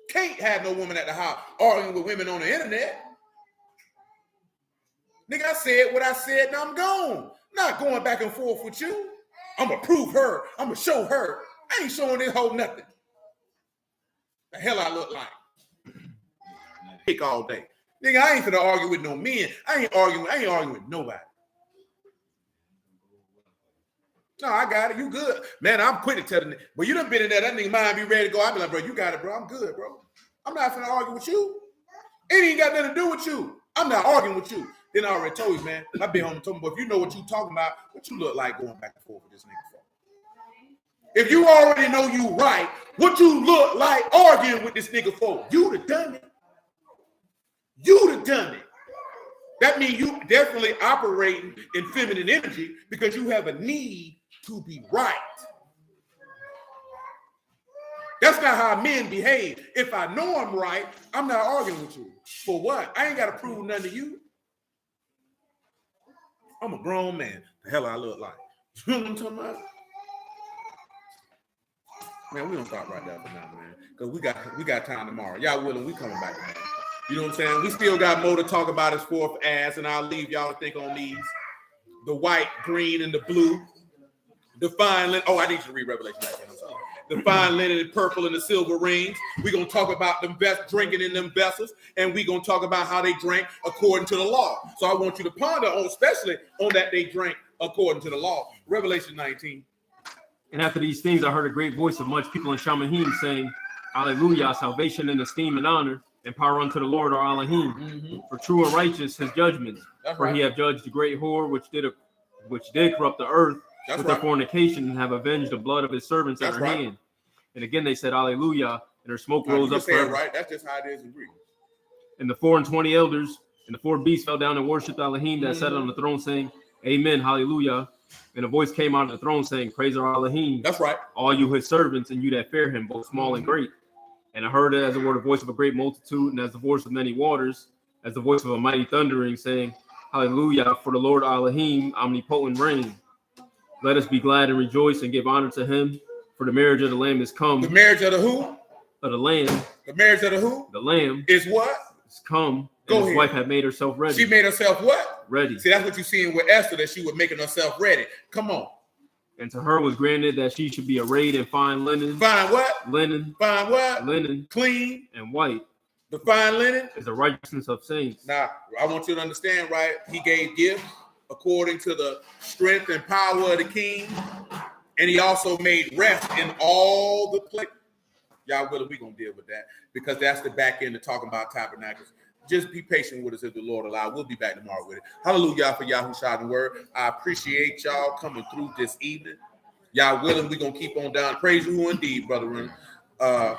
Can't have no woman at the house arguing with women on the internet. Nigga, I said what I said and I'm gone. Not going back and forth with you. I'm going to prove her. I'm going to show her. I ain't showing this whole nothing. The hell I look like. Pick all day. Nigga, I ain't finna argue with no men. I ain't arguing with nobody. No, I got it. You good. Man, I'm quick to tell the nigga. But you done been in there. That nigga mind be ready to go. I be like, bro, you got it, bro. I'm good, bro. I'm not finna argue with you. It ain't got nothing to do with you. I'm not arguing with you. Then I already told you, man. I been home and told me, but if you know what you talking about, what you look like going back and forth with this nigga for? If you already know you right, what you look like arguing with this nigga for? You the done it. You the done it. That means you definitely operating in feminine energy because you have a need to be right. That's not how men behave. If I know I'm right, I'm not arguing with you. For what? I ain't got to prove nothing to you. I'm a grown man. The hell I look like. You know what I'm talking about? Man, we don't stop right there for now, man. Because we got time tomorrow. Y'all willing, we coming back tomorrow. You know what I'm saying? We still got more to talk about as fourth ass, and I'll leave y'all to think on these. The white, green, and the blue. The fine linen. Oh, I need you to read Revelation 19. I'm sorry. The fine linen and purple and the silver rings. We're going to talk about them drinking in them vessels, and we're going to talk about how they drank according to the law. So I want you to ponder on, especially on that they drank according to the law. Revelation 19. And after these things, I heard a great voice of much people in Shamahim saying, Hallelujah, salvation and esteem and honor and power unto the Lord our Elohim. Mm-hmm. For true and righteous his judgments. That's for right. He have judged the great whore which did corrupt the earth. That's with right. Her fornication and have avenged the blood of his servants at her right. hand. And again they said, Hallelujah, and her smoke rose up. Say it right. That's just how it is in Greek. And the 24 elders and the 4 beasts fell down and worshipped Elohim that sat on the throne, saying, Amen, Hallelujah. And a voice came out of the throne saying, Praise our Elohim. That's right. All you his servants and you that fear him, both small and great. And I heard it as it were the voice of a great multitude, and as the voice of many waters, as the voice of a mighty thundering, saying, Hallelujah, for the Lord Elohim, omnipotent reign. Let us be glad and rejoice and give honor to him, for the marriage of the Lamb is come. The marriage of the who? Of the Lamb. The marriage of the who? The Lamb. Is what? It's come. Go and his wife had made herself ready. She made herself what? Ready. See, that's what you're seeing with Esther, that she was making herself ready. Come on. And to her was granted that she should be arrayed in fine linen. Fine what? Linen. Fine what? Linen. Clean. And white. The fine linen is the righteousness of saints. Now, I want you to understand, right? He gave gifts according to the strength and power of the king. And he also made rest in all the places. Y'all willing, we're going to deal with that because that's the back end of talking about tabernacles. Just be patient with us if the Lord allow. We'll be back tomorrow with it. Hallelujah for Yahushua and word. I appreciate y'all coming through this evening. Y'all willing, we're going to keep on down. Praise you indeed, brethren. Y'all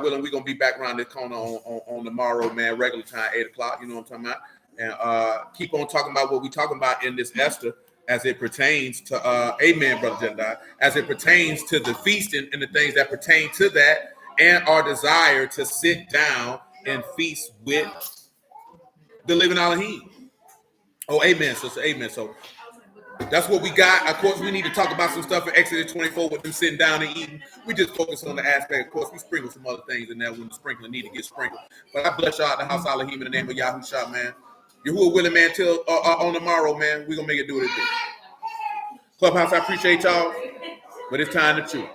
willing, we're going to be back around this corner on tomorrow, man, regular time, 8 o'clock. You know what I'm talking about? And keep on talking about what we're talking about in this Esther as it pertains to, amen, Brother Jedediah, as it pertains to the feasting and the things that pertain to that and our desire to sit down and feast with the living Elohim. Oh, amen, sister, amen. So that's what we got. Of course, we need to talk about some stuff in Exodus 24 with them sitting down and eating. We just focus on the aspect. Of course, we sprinkle some other things in there when the sprinkling need to get sprinkled. But I bless y'all at the house Elohim in the name of Yahushua, man. Yahuwah willing, man, till on tomorrow, man. We're going to make it do what it do. Clubhouse, I appreciate y'all, but it's time to chew.